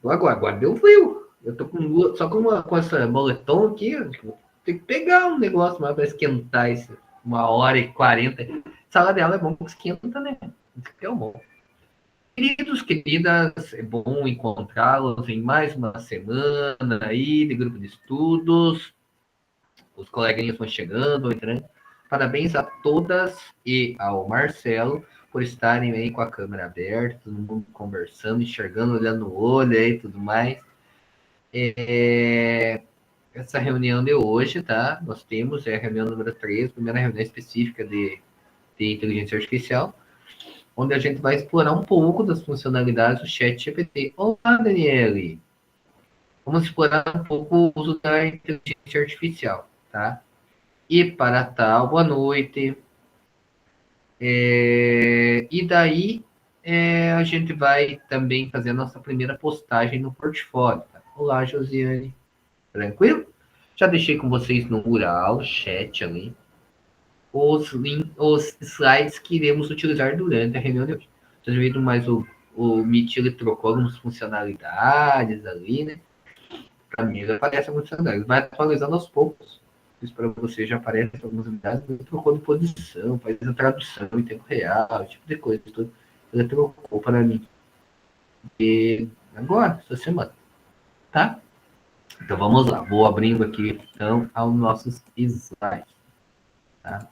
Agora deu frio. Eu tô só com essa moletom aqui. Tem que pegar um negócio mais para esquentar isso. 1h40. Sala dela é bom que esquenta, né? Isso que é bom. Queridos, queridas, é bom encontrá-los em mais uma semana aí de grupo de estudos. Os coleguinhas vão chegando, entrando. Parabéns a todas e ao Marcelo por estarem aí com a câmera aberta, todo mundo conversando, enxergando, olhando no olho aí e tudo mais. Essa reunião de hoje, tá? Nós temos a reunião número 3, primeira reunião específica de inteligência artificial, onde a gente vai explorar um pouco das funcionalidades do chat GPT. Olá, Daniele! Vamos explorar um pouco o uso da inteligência artificial, tá? E para tal, boa noite. E daí a gente vai também fazer a nossa primeira postagem no portfólio. Tá? Olá, Josiane. Tranquilo? Já deixei com vocês no mural, chat ali, os slides que iremos utilizar durante a reunião de hoje. Vocês viram, mas o Meet ele trocou algumas funcionalidades ali, né? Para mim já aparece algumas funcionalidades. Vai atualizando aos poucos. Isso para você já aparece algumas unidades, ele trocou de posição, faz a tradução em tempo real, esse tipo de coisa. Tudo. Ele trocou para mim. E agora, essa semana. Tá? Então vamos lá. Vou abrindo aqui então aos nossos slides. Tá?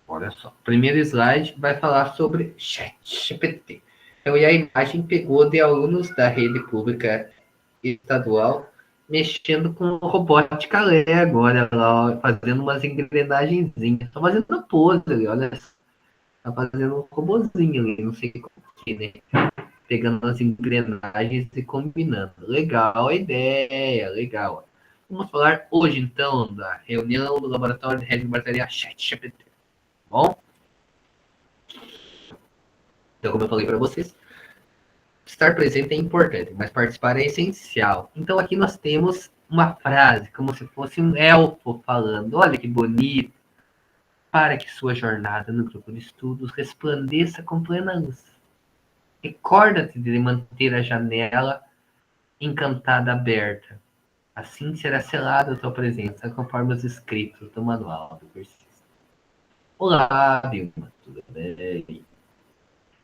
Olha só. Primeiro slide vai falar sobre ChatGPT. Então, e a imagem pegou de alunos da rede pública estadual mexendo com robótica Lego, olha lá, fazendo umas engrenagenzinhas. Estão fazendo pose ali, olha. Tá fazendo um robozinho ali, não sei como que, né? Pegando as engrenagens e combinando. Legal a ideia, legal. Vamos falar hoje, então, da reunião do laboratório de rede de bateria ChatGPT. Bom? Então, como eu falei para vocês, estar presente é importante, mas participar é essencial. Então, aqui nós temos uma frase, como se fosse um elfo falando. Olha que bonito. Para que sua jornada no grupo de estudos resplandeça com plena luz. Recorda-te de manter a janela encantada aberta. Assim será selada a tua presença, conforme os escritos do manual do cursista. Olá, Vilma, tudo bem?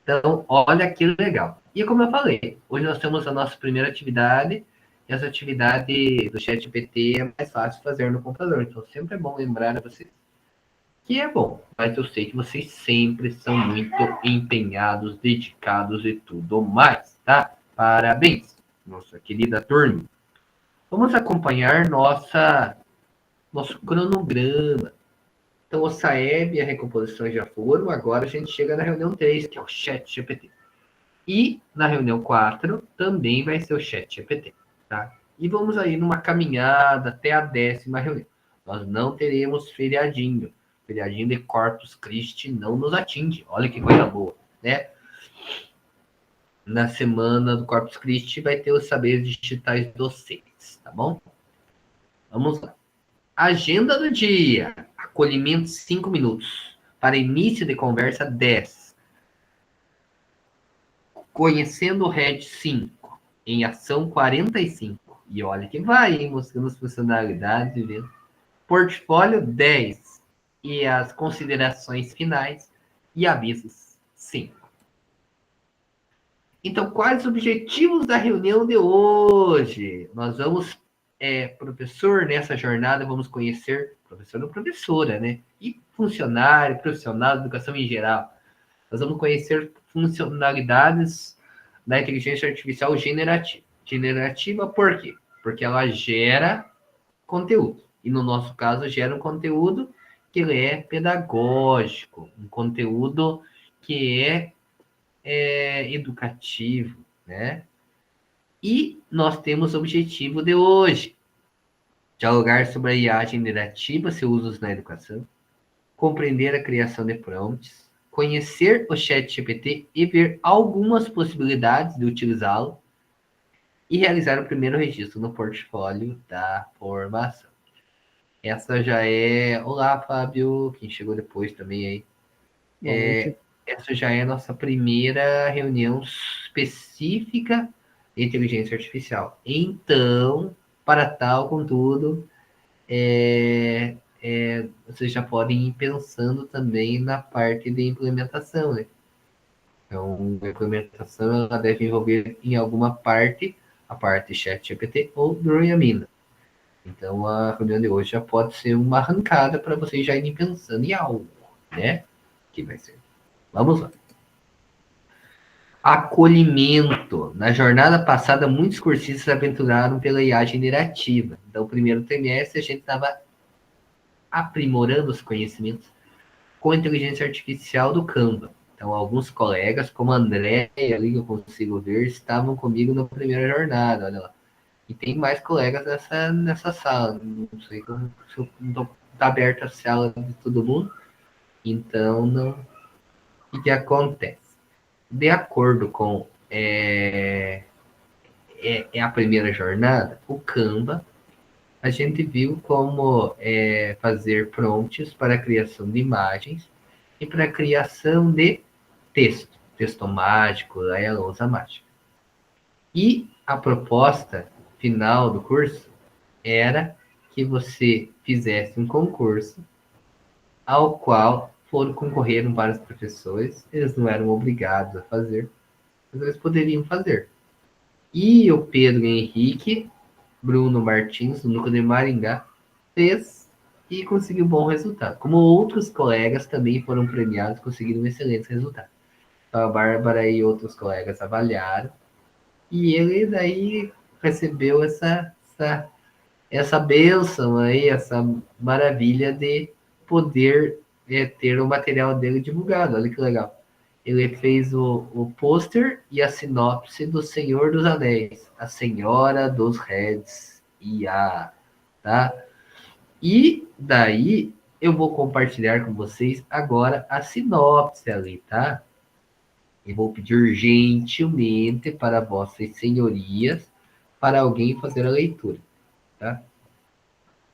Então, olha que legal. E como eu falei, hoje nós temos a nossa primeira atividade, e essa atividade do ChatGPT é mais fácil fazer no computador. Então, sempre é bom lembrar a vocês que é bom, mas eu sei que vocês sempre são muito empenhados, dedicados e tudo mais, tá? Parabéns, nossa querida turma. Vamos acompanhar nosso cronograma. Então, o SAEB e a recomposição já foram, agora a gente chega na reunião 3, que é o Chat GPT. E na reunião 4 também vai ser o Chat GPT, tá? E vamos aí numa caminhada até a 10ª reunião. Nós não teremos feriadinho. Feriadinho de Corpus Christi não nos atinge. Olha que coisa boa, né? Na semana do Corpus Christi vai ter os saberes digitais docentes, tá bom? Vamos lá. Agenda do dia. Acolhimento 5 minutos. Para início de conversa 10. Conhecendo o Red 5. Em ação 45. E olha que vai, hein? Mostrando as funcionalidades. Viu? Portfólio 10. E as considerações finais e avisos 5. Então, quais os objetivos da reunião de hoje? Nós vamos, professor, nessa jornada, vamos conhecer professor ou professora, né? E funcionário, profissional de educação em geral. Nós vamos conhecer funcionalidades da inteligência artificial generativa. Generativa por quê? Porque ela gera conteúdo. E no nosso caso, gera um conteúdo que ele é pedagógico, um conteúdo que é educativo, né? E nós temos o objetivo de hoje: dialogar sobre a IA generativa, seus usos na educação, compreender a criação de prompts, conhecer o ChatGPT e ver algumas possibilidades de utilizá-lo e realizar o primeiro registro no portfólio da formação. Essa já é... Olá, Fábio, quem chegou depois também aí. Boa noite. essa já é a nossa primeira reunião específica de inteligência artificial. Então, para tal, contudo, vocês já podem ir pensando também na parte de implementação, né? Então, a implementação ela deve envolver em alguma parte a parte ChatGPT ou Droyamina. Então, a reunião de hoje já pode ser uma arrancada para vocês já irem pensando em algo, né? Que vai ser. Vamos lá. Acolhimento. Na jornada passada, muitos cursistas aventuraram pela IA generativa. Então, o primeiro trimestre, a gente estava aprimorando os conhecimentos com a inteligência artificial do Canva. Então, alguns colegas, como a André, ali que eu consigo ver, estavam comigo na primeira jornada, olha lá. E tem mais colegas nessa sala. Não sei se não está aberta a sala de todo mundo. Então, não. O que acontece? De acordo com a primeira jornada, o Canva, a gente viu como fazer prompts para a criação de imagens e para a criação de texto mágico, ela usa mágica. E a proposta final do curso era que você fizesse um concurso ao qual foram concorreram vários professores, eles não eram obrigados a fazer, mas eles poderiam fazer. E o Pedro Henrique, Bruno Martins, do núcleo de Maringá, fez e conseguiu bom resultado. Como outros colegas também foram premiados, conseguiram excelentes resultados. Então, a Bárbara e outros colegas avaliaram, e ele daí recebeu essa bênção aí, essa maravilha de poder ter o material dele divulgado. Olha que legal. Ele fez o pôster e a sinopse do Senhor dos Anéis, a Senhora dos Reds e tá? E daí eu vou compartilhar com vocês agora a sinopse ali, tá? E vou pedir gentilmente para vossas senhorias para alguém fazer a leitura, tá?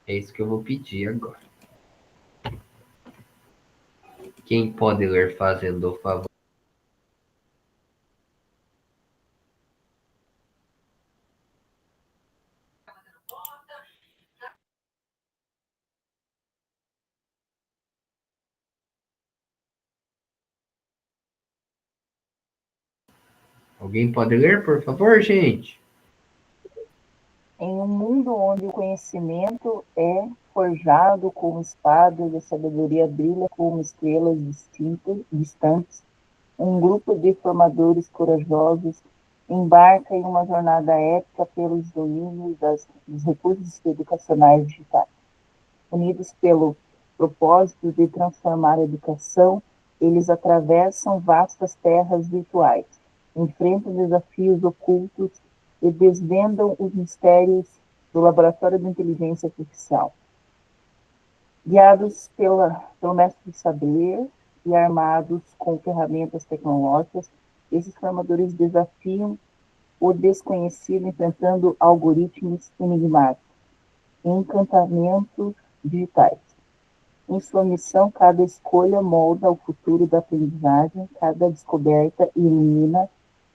É isso que eu vou pedir agora. Quem pode ler fazendo o favor? Alguém pode ler, por favor, gente? Em um mundo onde o conhecimento é forjado como espadas e a sabedoria brilha como estrelas distantes, um grupo de formadores corajosos embarca em uma jornada épica pelos domínios dos recursos educacionais digitais. Unidos pelo propósito de transformar a educação, eles atravessam vastas terras virtuais, enfrentam desafios ocultos e desvendam os mistérios do laboratório de inteligência artificial. Guiados pelo mestre saber e armados com ferramentas tecnológicas, esses formadores desafiam o desconhecido enfrentando algoritmos enigmáticos, encantamentos digitais. Em sua missão, cada escolha molda o futuro da aprendizagem, cada descoberta ilumina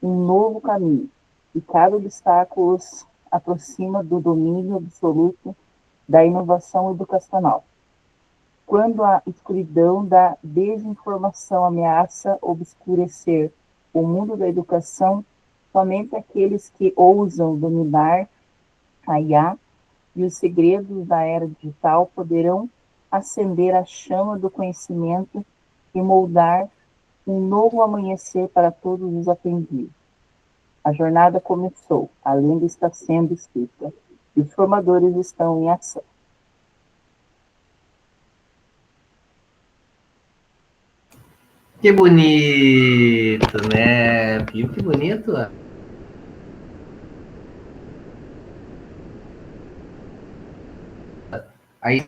um novo caminho, e cada obstáculo os aproxima do domínio absoluto da inovação educacional. Quando a escuridão da desinformação ameaça obscurecer o mundo da educação, somente aqueles que ousam dominar a IA e os segredos da era digital poderão acender a chama do conhecimento e moldar um novo amanhecer para todos os aprendidos. A jornada começou, a lenda está sendo escrita e os formadores estão em ação. Que bonito, né? Viu que bonito? Aí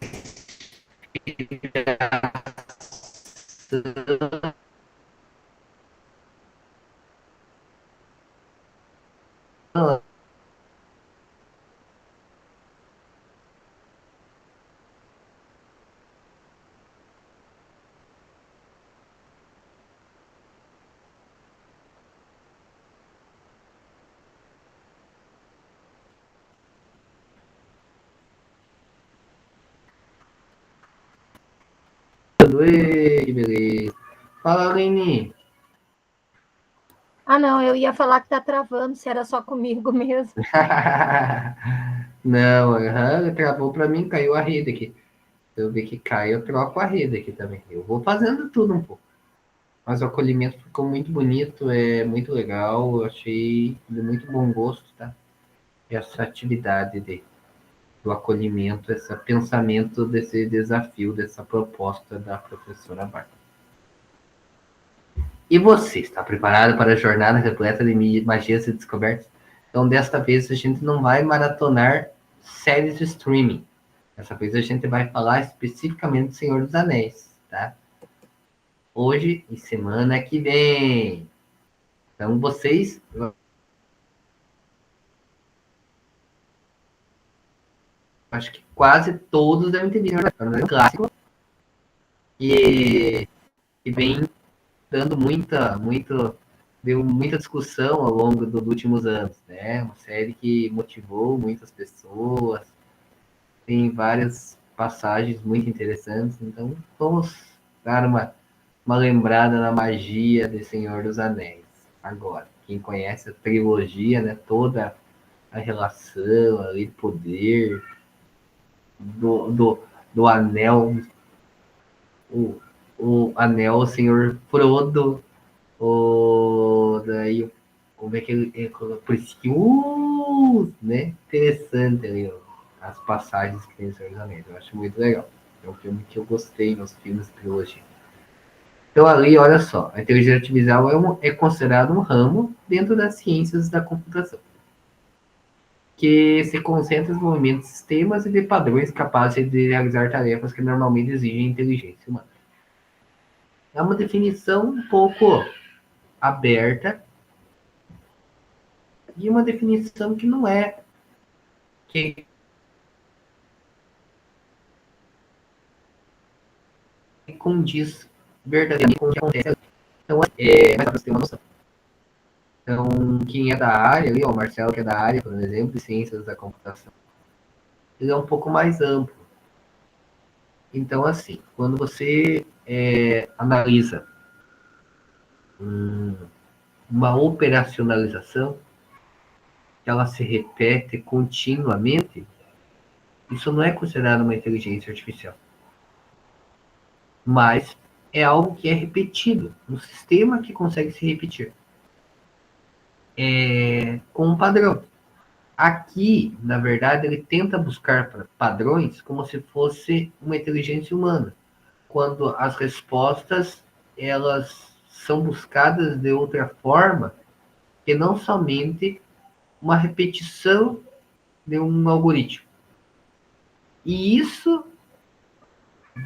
Ê, que beleza. Fala, Aline. Ah, não, eu ia falar que tá travando, se era só comigo mesmo. Não, travou pra mim, caiu a rede aqui. Se eu ver que cai, eu troco a rede aqui também. Eu vou fazendo tudo um pouco. Mas o acolhimento ficou muito bonito, é muito legal. Eu achei de muito bom gosto, tá? Essa atividade do acolhimento, esse pensamento desse desafio, dessa proposta da professora Bárbara. E você, está preparado para a jornada repleta de magias e descobertas? Então, desta vez, a gente não vai maratonar séries de streaming. Dessa vez, a gente vai falar especificamente do Senhor dos Anéis, tá? Hoje e semana que vem. Então, vocês, acho que quase todos devem ter visto, é um clássico e, e vem dando deu muita discussão ao longo dos últimos anos, né? Uma série que motivou muitas pessoas, tem várias passagens muito interessantes, então vamos dar uma lembrada na magia de Senhor dos Anéis. Agora, quem conhece a trilogia, né? Toda a relação ali, poder do anel, o, o anel, o Senhor Frodo, daí como é que ele por isso que né? Interessante ali, ó, as passagens que tem no Senhor dos Anéis. Eu acho muito legal. É um filme que eu gostei nos filmes de trilogia. Então ali, olha só, a inteligência artificial é considerado um ramo dentro das ciências da computação, que se concentra nos movimentos de sistemas e de padrões capazes de realizar tarefas que normalmente exigem inteligência humana. É uma definição um pouco aberta e uma definição que não é que condiz verdadeiramente com o que acontece. Então, mas para você ter uma noção. Então, quem é da área, ali, ó, o Marcelo, que é da área, por exemplo, de ciências da computação, ele é um pouco mais amplo. Então, assim, quando você analisa uma operacionalização, que ela se repete continuamente, isso não é considerado uma inteligência artificial. Mas é algo que é repetido, um sistema que consegue se repetir com um padrão. Aqui, na verdade, ele tenta buscar padrões como se fosse uma inteligência humana, quando as respostas elas são buscadas de outra forma que não somente uma repetição de um algoritmo. E isso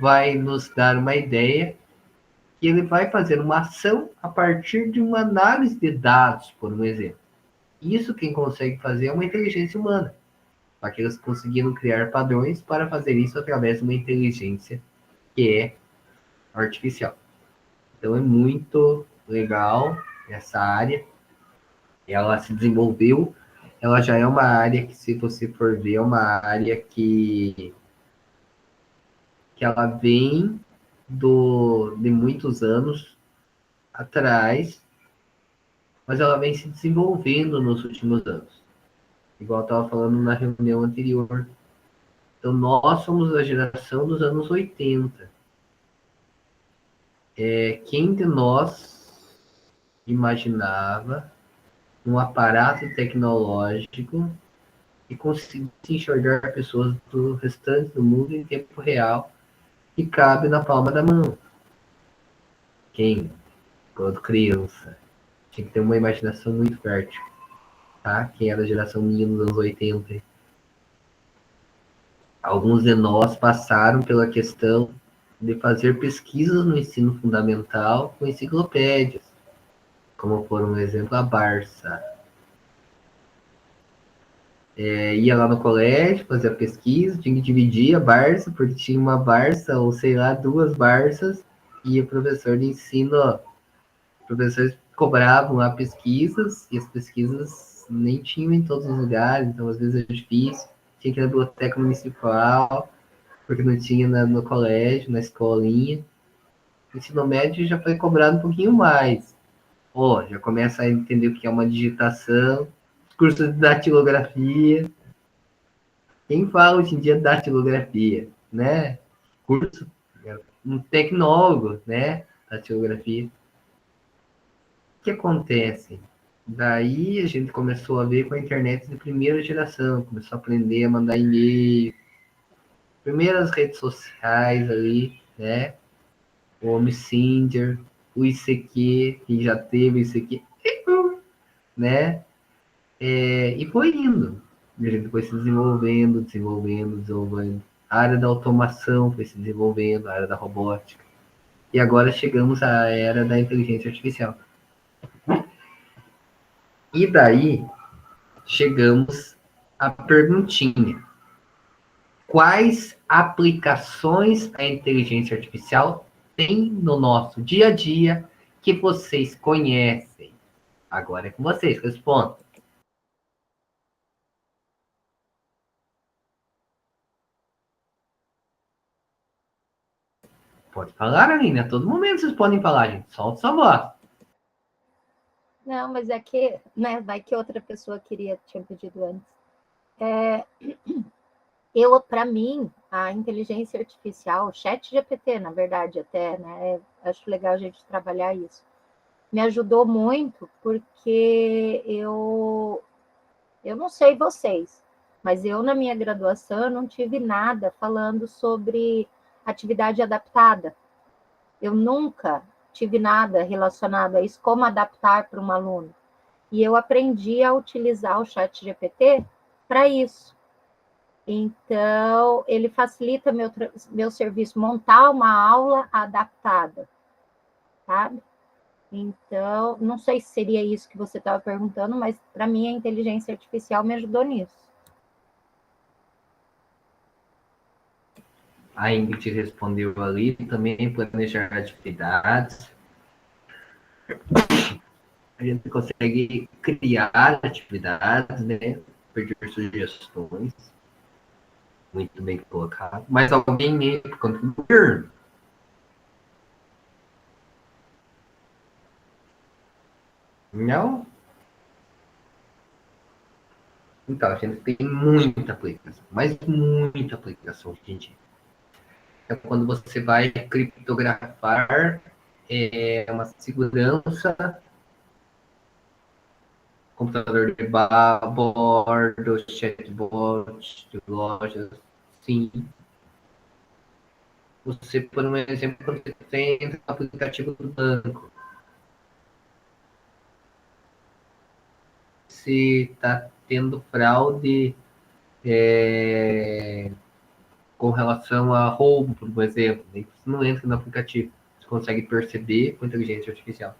vai nos dar uma ideia que ele vai fazer uma ação a partir de uma análise de dados, por um exemplo. Isso quem consegue fazer é uma inteligência humana. Só que eles conseguiram criar padrões para fazer isso através de uma inteligência que é artificial. Então é muito legal essa área. Ela se desenvolveu, ela já é uma área que, se você for ver, é uma área que ela vem de muitos anos atrás, mas ela vem se desenvolvendo nos últimos anos. Igual eu estava falando na reunião anterior. Então, nós somos a geração dos anos 80. Quem de nós imaginava um aparato tecnológico e conseguisse enxergar pessoas do restante do mundo em tempo real que cabe na palma da mão? Quem? Quando criança. Tinha que ter uma imaginação muito fértil, tá? Quem é da geração minha nos anos 80. Alguns de nós passaram pela questão de fazer pesquisas no ensino fundamental com enciclopédias, como por um exemplo a Barça. Ia lá no colégio, fazia pesquisa, tinha que dividir a Barça, porque tinha uma Barça, ou sei lá, duas Barças, e o professor de ensino, os professores cobravam lá pesquisas, e as pesquisas nem tinham em todos os lugares, então às vezes era difícil, tinha que ir na biblioteca municipal, porque não tinha no colégio, na escolinha. ensino médio já foi cobrado um pouquinho mais. Ó, já começa a entender o que é uma digitação, curso de datilografia. Quem fala hoje em dia de datilografia, né? Curso, um tecnólogo, né? Datilografia. O que acontece? Daí a gente começou a ver com a internet de primeira geração, começou a aprender a mandar e-mail, primeiras redes sociais ali, né? O Messenger, o ICQ, que já teve o ICQ, né? E foi indo. E a gente foi se desenvolvendo. A área da automação foi se desenvolvendo, a área da robótica. E agora chegamos à era da inteligência artificial. E daí chegamos à perguntinha: quais aplicações a inteligência artificial tem no nosso dia a dia que vocês conhecem? Agora é com vocês, respondam. Pode falar, Aline, a todo momento vocês podem falar, gente. Solta sua voz. Não, mas é que, né, vai que outra pessoa tinha pedido antes. Para mim, a inteligência artificial, o chat GPT, na verdade, até, né, acho legal a gente trabalhar isso, me ajudou muito, porque eu não sei vocês, mas eu, na minha graduação, não tive nada falando sobre atividade adaptada. Eu nunca tive nada relacionado a isso, como adaptar para um aluno. E eu aprendi a utilizar o chat GPT para isso. Então, ele facilita meu serviço, montar uma aula adaptada, sabe? Então, não sei se seria isso que você estava perguntando, mas para mim a inteligência artificial me ajudou nisso. A Ingrid respondeu ali, também planejar atividades. A gente consegue criar atividades, né? Pedir sugestões. Muito bem colocado. Mas alguém mesmo contribuir? Não? Então, a gente tem muita aplicação, mas muita aplicação hoje em dia. É quando você vai criptografar uma segurança, computador de bordo, chatbot de lojas, sim. Você, por um exemplo, quando você tem o aplicativo do banco, se está tendo fraude com relação a roubo, por exemplo, você não entra no aplicativo, você consegue perceber com inteligência artificial.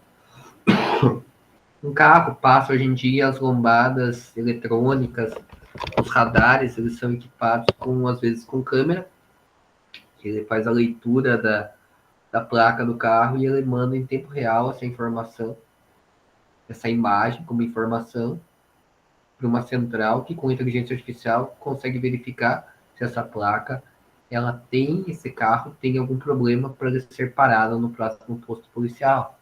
Um carro passa hoje em dia as lombadas eletrônicas, os radares, eles são equipados com, às vezes, com câmera, ele faz a leitura da placa do carro e ele manda em tempo real essa informação, essa imagem como informação para uma central que com inteligência artificial consegue verificar se essa placa ela tem, esse carro tem algum problema para ele ser parado no próximo posto policial.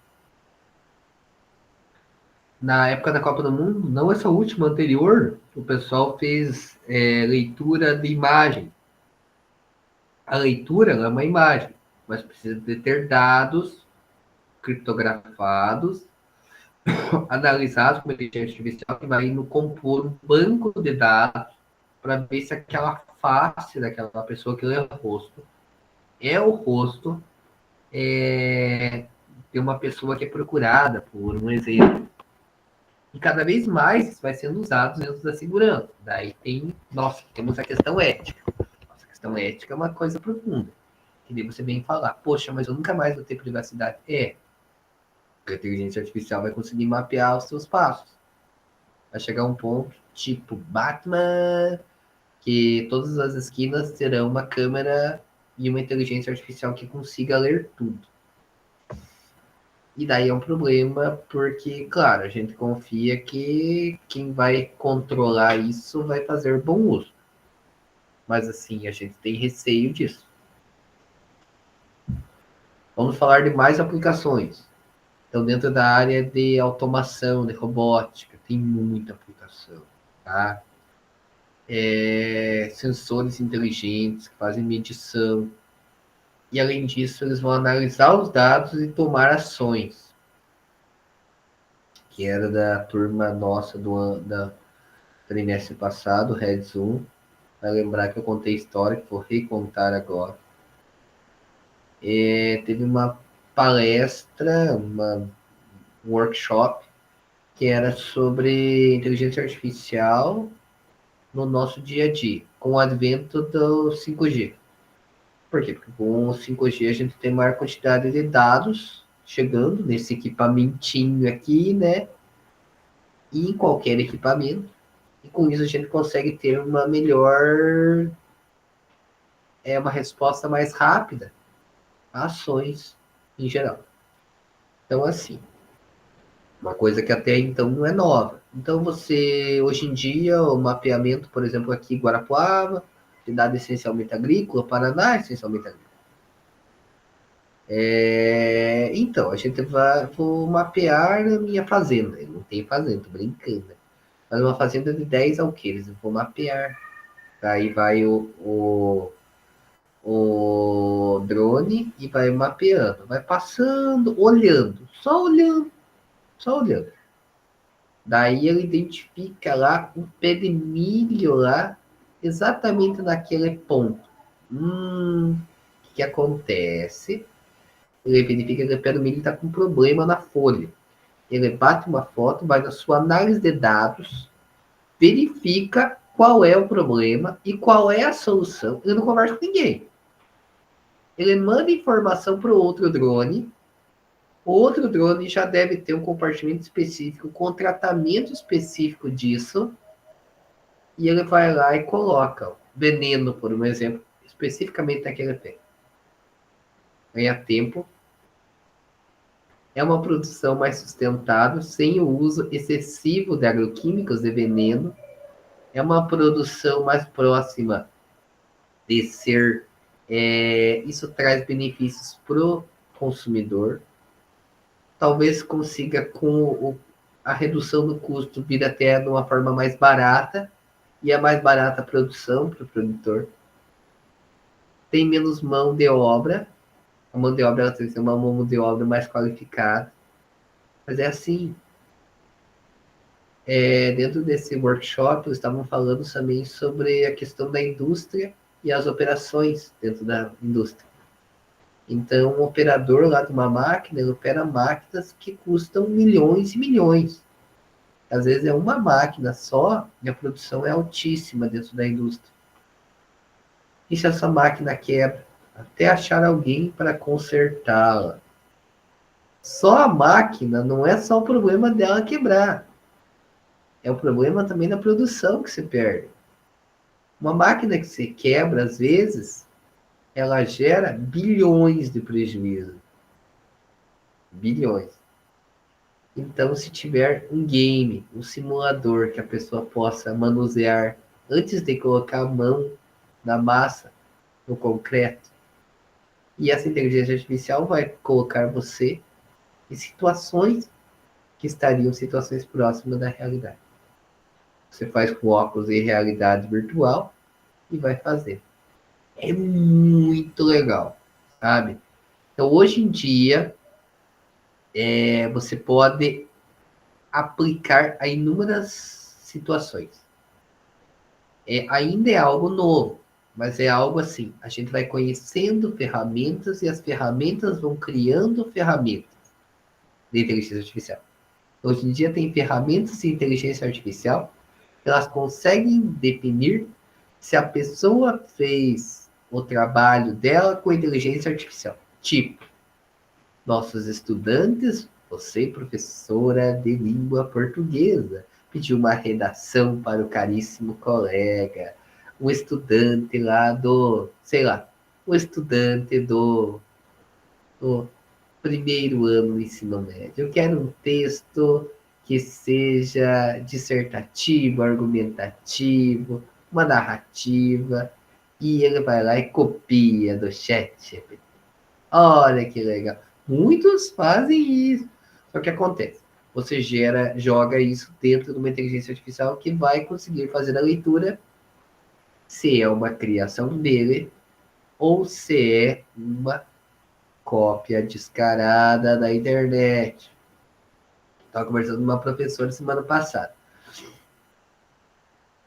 Na época da Copa do Mundo, não essa última, anterior, o pessoal fez leitura de imagem. A leitura é uma imagem, mas precisa de ter dados criptografados, analisados com inteligência artificial, que vai no compor um banco de dados para ver se aquela face daquela pessoa que lê o rosto é o rosto de uma pessoa que é procurada, por um exemplo. E cada vez mais vai sendo usado dentro da segurança. Daí temos a questão ética. Nossa, a questão ética é uma coisa profunda. E daí você vem falar, poxa, mas eu nunca mais vou ter privacidade. A inteligência artificial vai conseguir mapear os seus passos. Vai chegar um ponto, tipo Batman, que todas as esquinas terão uma câmera e uma inteligência artificial que consiga ler tudo. E daí é um problema, porque, claro, a gente confia que quem vai controlar isso vai fazer bom uso. Mas, assim, a gente tem receio disso. Vamos falar de mais aplicações. Então, dentro da área de automação, de robótica, tem muita aplicação, tá? Sensores inteligentes que fazem medição. E, além disso, eles vão analisar os dados e tomar ações. Que era da turma nossa do trimestre passado, Red Zoom. Vai lembrar que eu contei história, que vou recontar agora. Teve uma palestra, um workshop, que era sobre inteligência artificial no nosso dia a dia, com o advento do 5G. Por quê? Porque com o 5G a gente tem maior quantidade de dados chegando nesse equipamentinho aqui, né? E em qualquer equipamento. E com isso a gente consegue ter uma melhor, uma resposta mais rápida a ações em geral. Então, assim, uma coisa que até então não é nova. Então, você, hoje em dia, o mapeamento, por exemplo, aqui em Guarapuava, cidade essencialmente agrícola, Paraná, essencialmente agrícola. Então, a gente vou mapear a minha fazenda. Eu não tenho fazenda, tô brincando. Mas uma fazenda de 10 alqueires, eu vou mapear. Aí vai o drone e vai mapeando, vai passando, olhando, só olhando, só olhando. Daí ele identifica lá um pé de milho lá, exatamente naquele ponto. O que acontece? Ele verifica que o pé do milho está com problema na folha. Ele bate uma foto, vai na sua análise de dados, verifica qual é o problema e qual é a solução. Ele não conversa com ninguém. Ele manda informação para o outro drone. O outro drone já deve ter um compartimento específico, com tratamento específico disso. E ele vai lá e coloca veneno, por um exemplo, especificamente naquele pé. Ganha tempo. É uma produção mais sustentável, sem o uso excessivo de agroquímicos e veneno. É uma produção mais próxima de ser... isso traz benefícios para o consumidor. Talvez consiga, com a redução do custo, vir até de uma forma mais barata, e a mais barata a produção para o produtor. Tem menos mão de obra, a mão de obra ela tem que ser uma mão de obra mais qualificada, mas é assim. Dentro desse workshop, estavam falando também sobre a questão da indústria e as operações dentro da indústria. Então, um operador lá de uma máquina, ele opera máquinas que custam milhões e milhões. Às vezes é uma máquina só e a produção é altíssima dentro da indústria. E se essa máquina quebra? Até achar alguém para consertá-la. Só a máquina não é só o problema dela quebrar. É o problema também da produção que se perde. Uma máquina que se quebra, às vezes, ela gera bilhões de prejuízo. Bilhões. Então, se tiver um game, um simulador que a pessoa possa manusear antes de colocar a mão na massa, no concreto, e essa inteligência artificial vai colocar você em situações que estariam situações próximas da realidade. Você faz com óculos de realidade virtual e vai fazer. É muito legal, sabe? Então, hoje em dia, você pode aplicar a inúmeras situações. Ainda é algo novo, mas é algo assim, a gente vai conhecendo ferramentas e as ferramentas vão criando ferramentas de inteligência artificial. Hoje em dia tem ferramentas de inteligência artificial que elas conseguem definir se a pessoa fez o trabalho dela com inteligência artificial. Tipo, nossos estudantes, você, professora de língua portuguesa, pediu uma redação para o caríssimo colega, um estudante lá do, sei lá, um estudante do primeiro ano do ensino médio. Eu quero um texto que seja dissertativo, argumentativo, uma narrativa, e ele vai lá e copia do chat GPT. Olha que legal. Muitos fazem isso. Só que acontece, você joga isso dentro de uma inteligência artificial que vai conseguir fazer a leitura se é uma criação dele ou se é uma cópia descarada da internet. Estava conversando com uma professora semana passada,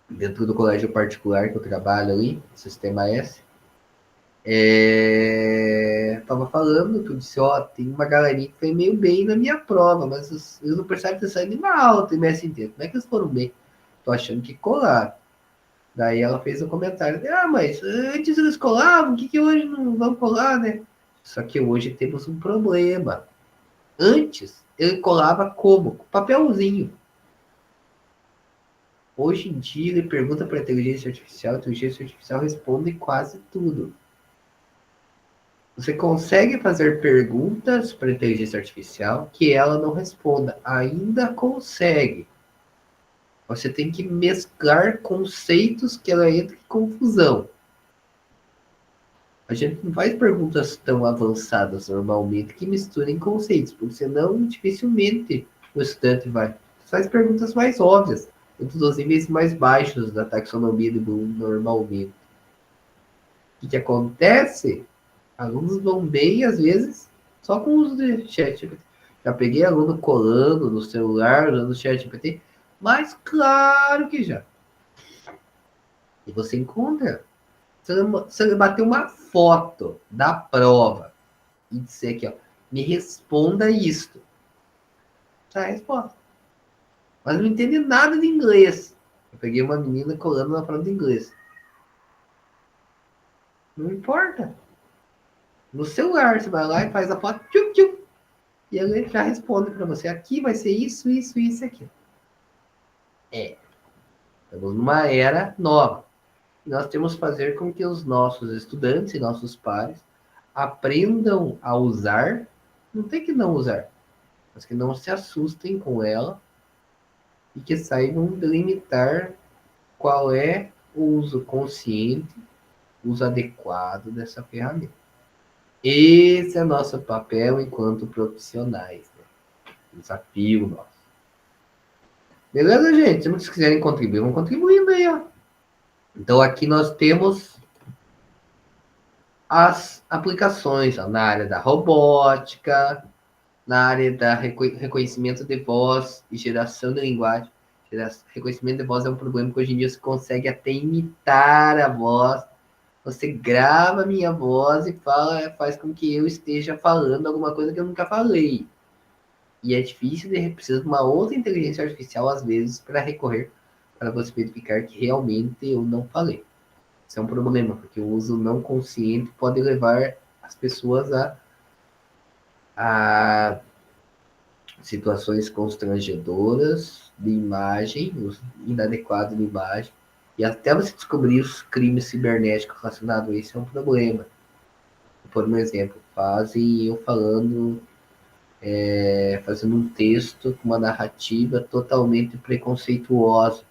dentro do colégio particular que eu trabalho ali, Sistema S. Tava falando que eu disse, ó, tem uma galerinha que foi meio bem na minha prova, mas eles não percebem ter saído uma alta em MST. Como é que eles foram bem? Tô achando que colaram. Daí ela fez um comentário, mas antes eles colavam, que hoje não vão colar, né? Só que hoje temos um problema. Antes, ele colava como? Com papelzinho. Hoje em dia, ele pergunta para a inteligência artificial responde quase tudo. Você consegue fazer perguntas para a inteligência artificial que ela não responda. Ainda consegue. Você tem que mesclar conceitos que ela entra em confusão. A gente não faz perguntas tão avançadas normalmente que misturem conceitos, porque senão dificilmente o estudante vai. Você faz perguntas mais óbvias, dentro dos níveis mais baixos da taxonomia do Bloom normalmente. O que acontece? Alunos vão bem, às vezes, só com o uso de chat. Já peguei aluno colando no celular, usando o chat GPT, mas claro que já. E você encontra. Se ele bater uma foto da prova e disser aqui, ó, me responda isto. Tá a resposta. Mas não entende nada de inglês. Eu peguei uma menina colando na prova de inglês. Não importa. No celular, você vai lá e faz a foto, tchum, tchum, e ele já responde para você. Aqui vai ser isso, isso, isso aqui. Estamos numa era nova. E nós temos que fazer com que os nossos estudantes e nossos pares aprendam a usar, não tem que não usar, mas que não se assustem com ela e que saibam delimitar qual é o uso consciente, o uso adequado dessa ferramenta. Esse é nosso papel enquanto profissionais. Né? Desafio nosso. Beleza, gente? Se vocês quiserem contribuir, vão contribuindo aí, ó. Então, aqui nós temos as aplicações ó, na área da robótica, na área da reconhecimento de voz e geração de linguagem. Reconhecimento de voz é um problema que hoje em dia você consegue até imitar a voz. Você grava a minha voz e faz com que eu esteja falando alguma coisa que eu nunca falei. E é difícil, precisa de uma outra inteligência artificial, às vezes, para recorrer, para você verificar que realmente eu não falei. Isso é um problema, porque o uso não consciente pode levar as pessoas a situações constrangedoras de imagem, uso inadequado de imagem, e até você descobrir os crimes cibernéticos relacionados a isso é um problema. Por um exemplo, fazem eu falando, fazendo um texto com uma narrativa totalmente preconceituosa.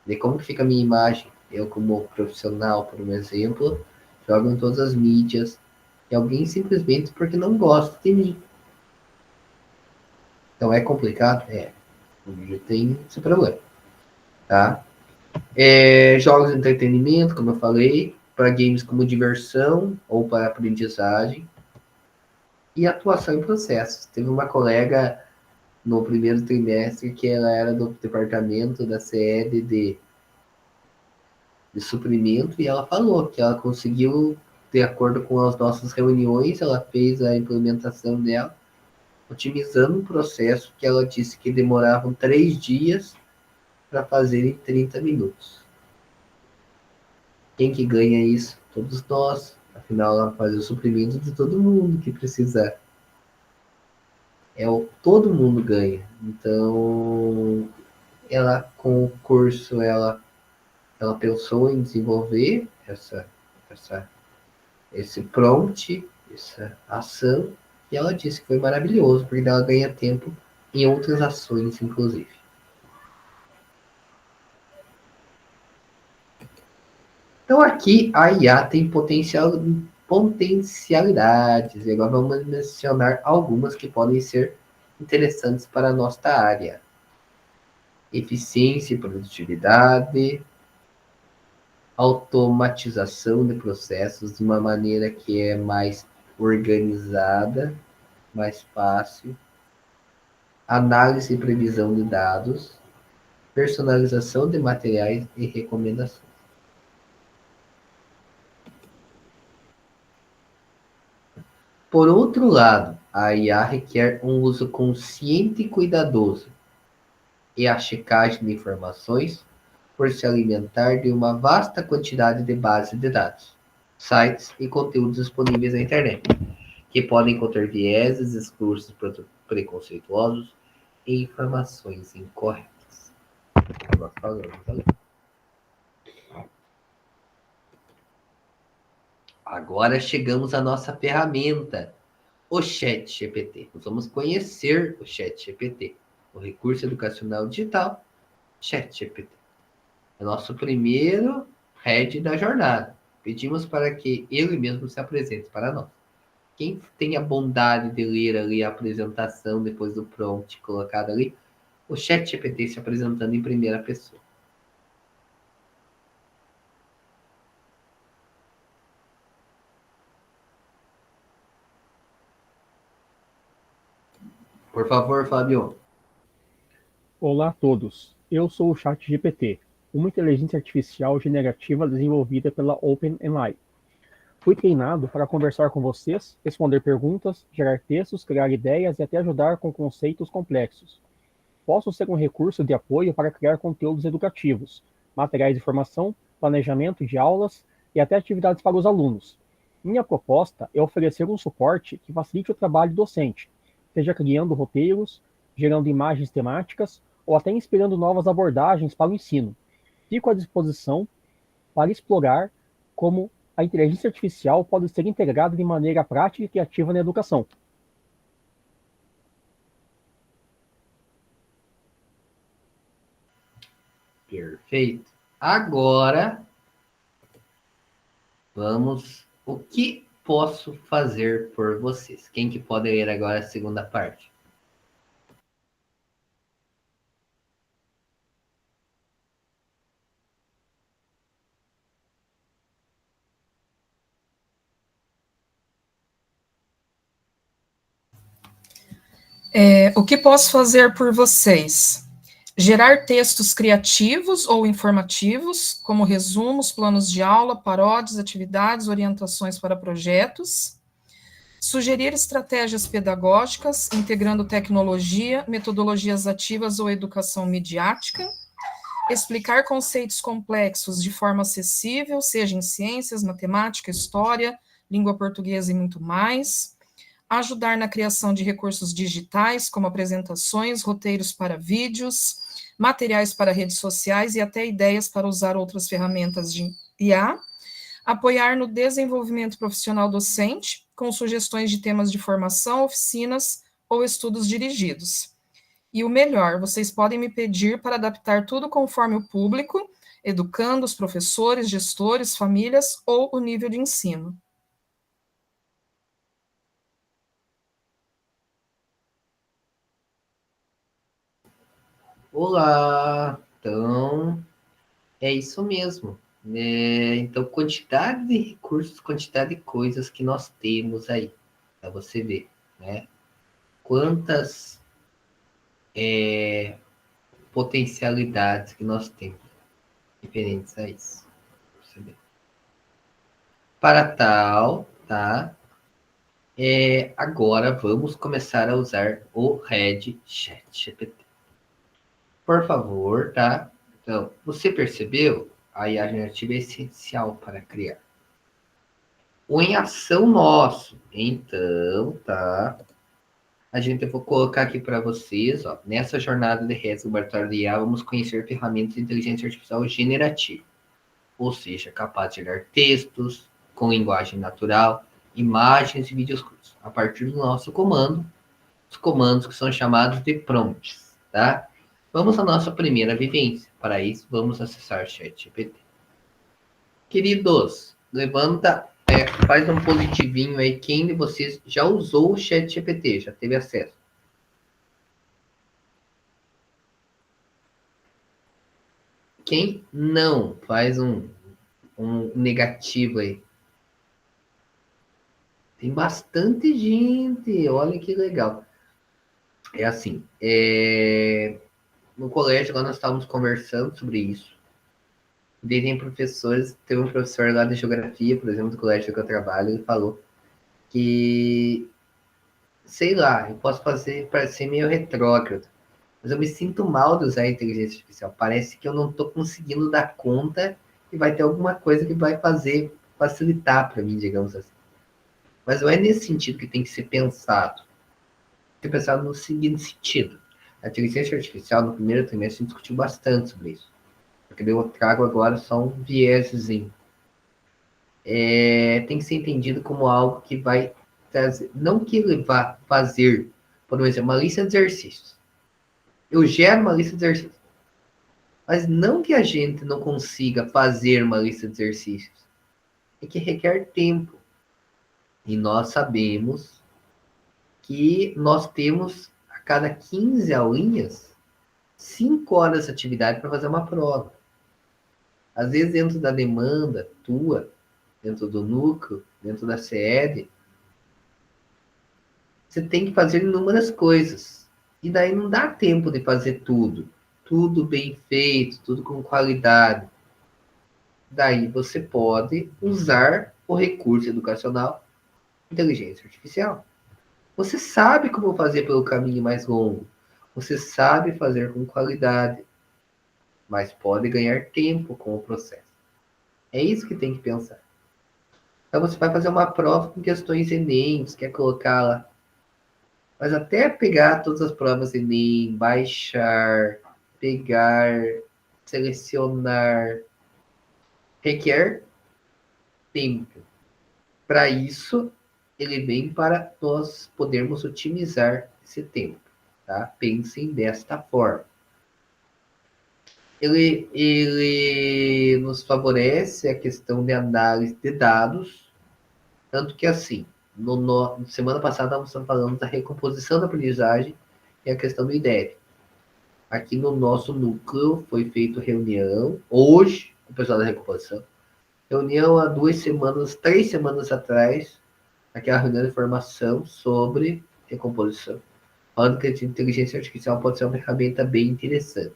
De como que fica a minha imagem? Eu, como profissional, por um exemplo, jogo em todas as mídias, e alguém simplesmente porque não gosta de mim. Então é complicado? É. O vídeo tem esse problema. Tá? Jogos de entretenimento, como eu falei, para games como diversão ou para aprendizagem. E atuação em processos. Teve uma colega no primeiro trimestre que ela era do departamento da sede de suprimento e ela falou que ela conseguiu, de acordo com as nossas reuniões, ela fez a implementação dela, otimizando um processo que ela disse que demoravam 3 dias para fazer em 30 minutos. Quem que ganha isso? Todos nós. Afinal, ela faz o suprimento de todo mundo que precisar. Todo mundo ganha. Então, ela, com o curso, ela pensou em desenvolver esse prompt, essa ação, e ela disse que foi maravilhoso, porque ela ganha tempo em outras ações, inclusive. Então aqui a IA tem potencial potencialidades. E agora vamos mencionar algumas que podem ser interessantes para a nossa área. Eficiência e produtividade, automatização de processos de uma maneira que é mais organizada, mais fácil, análise e previsão de dados, personalização de materiais e recomendações. Por outro lado, a IA requer um uso consciente e cuidadoso, e a checagem de informações por se alimentar de uma vasta quantidade de bases de dados, sites e conteúdos disponíveis na internet, que podem conter vieses, discursos preconceituosos e informações incorretas. Nós falamos ali. Agora chegamos à nossa ferramenta, o ChatGPT. Nós vamos conhecer o ChatGPT, o recurso educacional digital ChatGPT. É nosso primeiro head da jornada. Pedimos para que ele mesmo se apresente para nós. Quem tem a bondade de ler ali a apresentação depois do prompt colocado ali, o ChatGPT se apresentando em primeira pessoa. Por favor, Fábio. Olá a todos, eu sou o ChatGPT, uma inteligência artificial generativa desenvolvida pela OpenAI. Fui treinado para conversar com vocês, responder perguntas, gerar textos, criar ideias e até ajudar com conceitos complexos. Posso ser um recurso de apoio para criar conteúdos educativos, materiais de formação, planejamento de aulas e até atividades para os alunos. Minha proposta é oferecer um suporte que facilite o trabalho docente, seja criando roteiros, gerando imagens temáticas ou até inspirando novas abordagens para o ensino. Fico à disposição para explorar como a inteligência artificial pode ser integrada de maneira prática e criativa na educação. Perfeito. Agora, vamos... O que posso fazer por vocês? Quem que pode ler agora a segunda parte? O que posso fazer por vocês? Gerar textos criativos ou informativos, como resumos, planos de aula, paródias, atividades, orientações para projetos. Sugerir estratégias pedagógicas, integrando tecnologia, metodologias ativas ou educação midiática. Explicar conceitos complexos de forma acessível, seja em ciências, matemática, história, língua portuguesa e muito mais. Ajudar na criação de recursos digitais, como apresentações, roteiros para vídeos, materiais para redes sociais e até ideias para usar outras ferramentas de IA. Apoiar no desenvolvimento profissional docente, com sugestões de temas de formação, oficinas ou estudos dirigidos. E o melhor, vocês podem me pedir para adaptar tudo conforme o público, educando os professores, gestores, famílias ou o nível de ensino. Olá! Então, é isso mesmo. Então, quantidade de recursos, quantidade de coisas que nós temos aí, para você ver, né? Quantas potencialidades que nós temos diferentes a isso. Você ver. Para tal, tá? Agora vamos começar a usar o Red ChatGPT. Por favor, tá? Então, você percebeu? A IA generativa é essencial para criar. O em ação nosso. Então, tá? A gente vou colocar aqui para vocês, ó, nessa jornada de redes do laboratório de IA, vamos conhecer ferramentas de inteligência artificial generativa, ou seja, capaz de gerar textos com linguagem natural, imagens e vídeos curtos, a partir do nosso comando, os comandos que são chamados de prompts, tá? Vamos à nossa primeira vivência. Para isso, vamos acessar o ChatGPT. Queridos, levanta Faz um positivinho aí. Quem de vocês já usou o ChatGPT? Já teve acesso? Quem não? Faz um negativo aí. Tem bastante gente. Olha que legal. É assim. No colégio, lá nós estávamos conversando sobre isso. Daí tem professores. Teve um professor lá de geografia, por exemplo, do colégio que eu trabalho, ele falou que, sei lá, eu posso parecer meio retrógrado, mas eu me sinto mal de usar a inteligência artificial. Parece que eu não estou conseguindo dar conta e vai ter alguma coisa que vai facilitar para mim, digamos assim. Mas não é nesse sentido que tem que ser pensado. Tem que ser pensado no seguinte sentido. A inteligência artificial, no primeiro trimestre, a gente discutiu bastante sobre isso. Porque eu trago agora só um viesezinho. Tem que ser entendido como algo que vai trazer, não que ele vá fazer, por exemplo, uma lista de exercícios. Eu gero uma lista de exercícios. Mas não que a gente não consiga fazer uma lista de exercícios. É que requer tempo. E nós sabemos que nós temos, a cada 15 aulinhas, 5 horas de atividade para fazer uma prova. Às vezes, dentro da demanda tua, dentro do núcleo, dentro da sede, você tem que fazer inúmeras coisas. E daí não dá tempo de fazer tudo. Tudo bem feito, tudo com qualidade. Daí você pode usar o recurso educacional, inteligência artificial. Você sabe como fazer pelo caminho mais longo. Você sabe fazer com qualidade. Mas pode ganhar tempo com o processo. É isso que tem que pensar. Então você vai fazer uma prova com questões Enem, você quer colocar lá. Mas até pegar todas as provas Enem, baixar, pegar, selecionar, requer tempo. Para isso, ele vem para nós podermos otimizar esse tempo. Tá? Pensem desta forma. Ele nos favorece a questão de análise de dados, tanto que assim, semana passada nós estamos falando da recomposição da aprendizagem e a questão do IDEB. Aqui no nosso núcleo foi feita reunião, hoje, com o pessoal da recomposição, reunião há 3 semanas atrás, aquela reunião de formação sobre recomposição, falando que a inteligência artificial pode ser uma ferramenta bem interessante.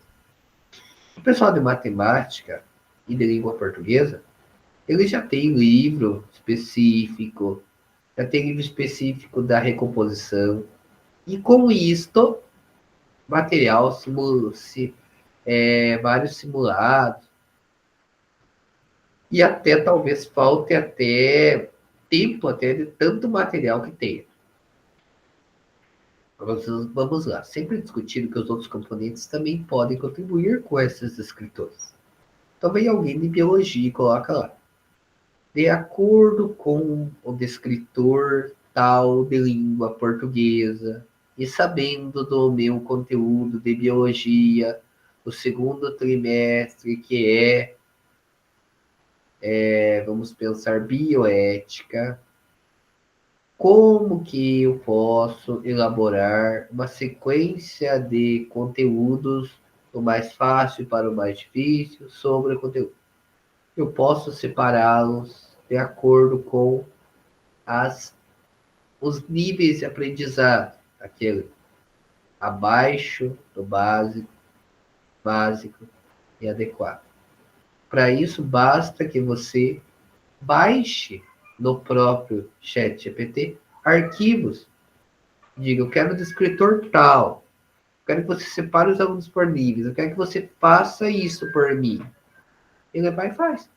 O pessoal de matemática e de língua portuguesa, ele já tem livro específico, já tem livro específico da recomposição, e com isto, material, vários simulados, e até talvez falte até tempo até de tanto material que tem. Vamos lá, sempre discutindo que os outros componentes também podem contribuir com esses escritores. Então vem alguém de biologia e coloca lá. De acordo com o descritor tal de língua portuguesa, e sabendo do meu conteúdo de biologia, o segundo trimestre, que vamos pensar, bioética, como que eu posso elaborar uma sequência de conteúdos do mais fácil para o mais difícil sobre o conteúdo? Eu posso separá-los de acordo com os níveis de aprendizado, aquele abaixo do básico e adequado. Para isso, basta que você baixe no próprio ChatGPT arquivos. Diga, eu quero descritor tal. Eu quero que você separe os alunos por níveis. Eu quero que você faça isso por mim. Ele vai e faz.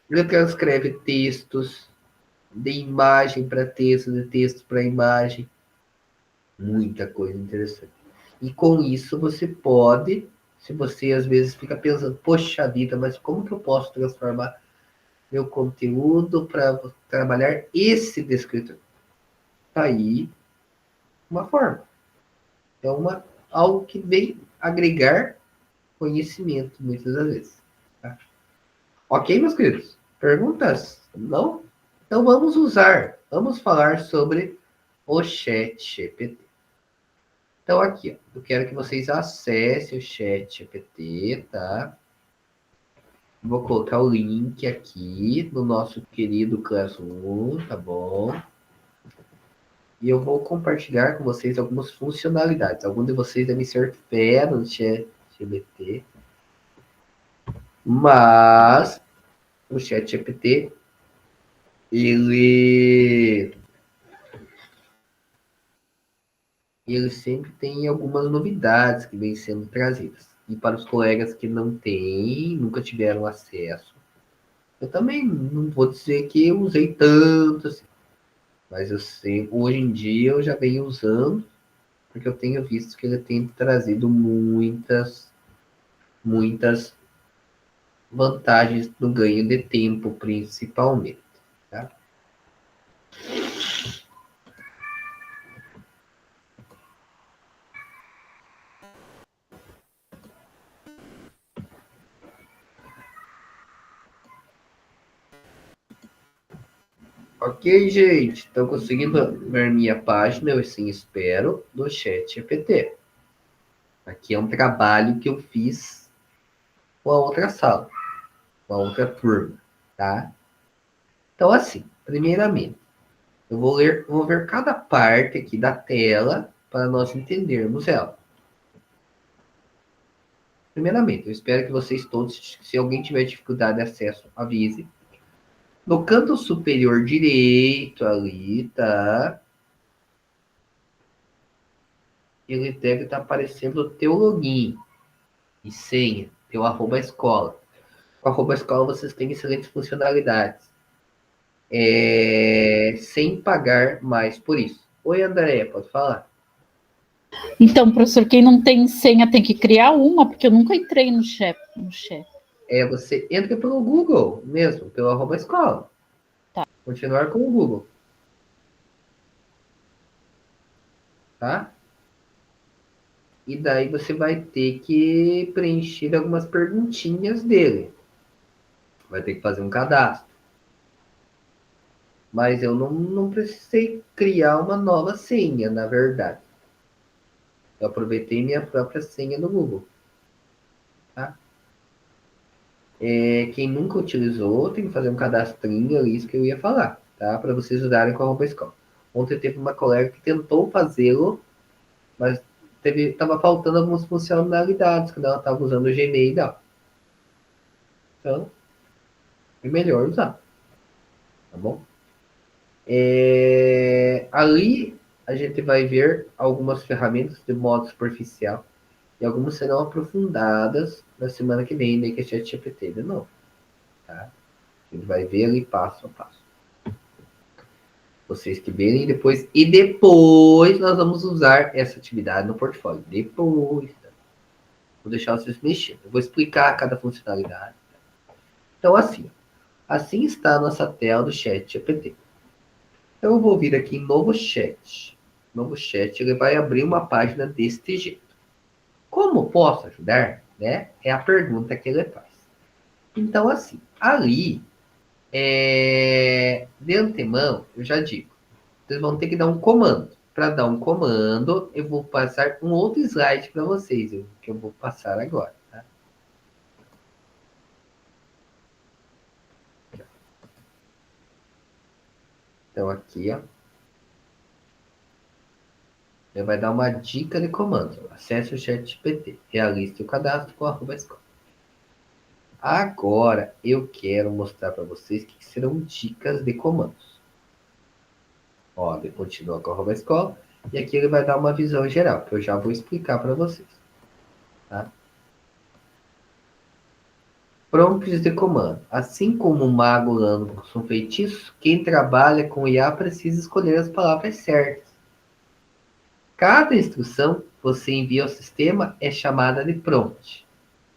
Ele escreve textos, de imagem para texto, de texto para imagem. Muita coisa interessante. E com isso você pode, se você às vezes fica pensando, poxa vida, mas como que eu posso transformar meu conteúdo para trabalhar esse descritor? Tá aí uma forma. É algo que vem agregar conhecimento, muitas das vezes. Tá? Ok, meus queridos? Perguntas? Não? Então vamos falar sobre o Chat GPT. Então aqui, ó, eu quero que vocês acessem o Chat GPT, tá? Vou colocar o link aqui no nosso querido Classroom, tá bom? E eu vou compartilhar com vocês algumas funcionalidades. Alguns de vocês devem ser fera no Chat GPT, mas o Chat GPT ele sempre tem algumas novidades que vêm sendo trazidas. E para os colegas que não têm, nunca tiveram acesso, eu também não vou dizer que eu usei tanto assim, mas eu sei, hoje em dia eu já venho usando, porque eu tenho visto que ele tem trazido muitas vantagens no ganho de tempo, principalmente. Tá? Ok, gente? Estão conseguindo ver minha página, eu sim espero, do Chat GPT. Aqui é um trabalho que eu fiz com a outra sala, com a outra turma, tá? Então, assim, primeiramente, eu vou ver cada parte aqui da tela para nós entendermos ela. Primeiramente, eu espero que vocês todos, se alguém tiver dificuldade de acesso, avise. No canto superior direito ali, tá? Ele deve estar aparecendo o teu login e senha, teu @escola. Com @escola vocês têm excelentes funcionalidades. Sem pagar mais por isso. Oi, André, pode falar? Então, professor, quem não tem senha tem que criar uma, porque eu nunca entrei no chat. Você entra pelo Google mesmo, pelo @escola. Tá. Continuar com o Google. Tá? E daí você vai ter que preencher algumas perguntinhas dele. Vai ter que fazer um cadastro. Mas eu não precisei criar uma nova senha, na verdade. Eu aproveitei minha própria senha no Google. Tá? Quem nunca utilizou, tem que fazer um cadastrinho ali, isso que eu ia falar, tá? Para vocês usarem com a escola. Ontem teve uma colega que tentou fazê-lo, mas estava faltando algumas funcionalidades quando ela estava usando o Gmail dela. Então, é melhor usar. Tá bom? Ali a gente vai ver algumas ferramentas de modo superficial e algumas serão aprofundadas na semana que vem, né, que é ChatGPT de novo. Tá? A gente vai ver ali passo a passo. Vocês que verem depois. E depois nós vamos usar essa atividade no portfólio. Depois. Tá? Vou deixar vocês mexendo. Eu vou explicar cada funcionalidade. Então, assim está a nossa tela do ChatGPT. Então, eu vou vir aqui em novo chat. Novo chat, ele vai abrir uma página deste jeito. Como posso ajudar? Né? É a pergunta que ele faz. Então, ali, de antemão, eu já digo, vocês vão ter que dar um comando. Para dar um comando, eu vou passar um outro slide para vocês, que eu vou passar agora. Tá? Então, aqui, ó. Ele vai dar uma dica de comando. Acesse o ChatGPT. Realize o cadastro com @escola. Agora, eu quero mostrar para vocês que serão dicas de comandos. Ó, ele continua com @escola. E aqui ele vai dar uma visão geral, que eu já vou explicar para vocês. Tá? Prompts de comando. Assim como um mago lando com um feitiço, quem trabalha com IA precisa escolher as palavras certas. Cada instrução que você envia ao sistema é chamada de prompt.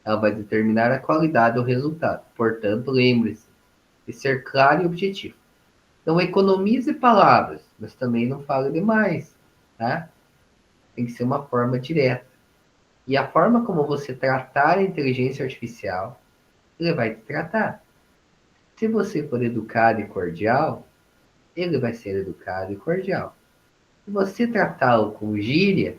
Ela vai determinar a qualidade do resultado. Portanto, lembre-se de ser claro e objetivo. Não economize palavras, mas também não fale demais. Tá? Tem que ser uma forma direta. E a forma como você tratar a inteligência artificial, ele vai te tratar. Se você for educado e cordial, ele vai ser educado e cordial. Se você tratá-lo com gíria,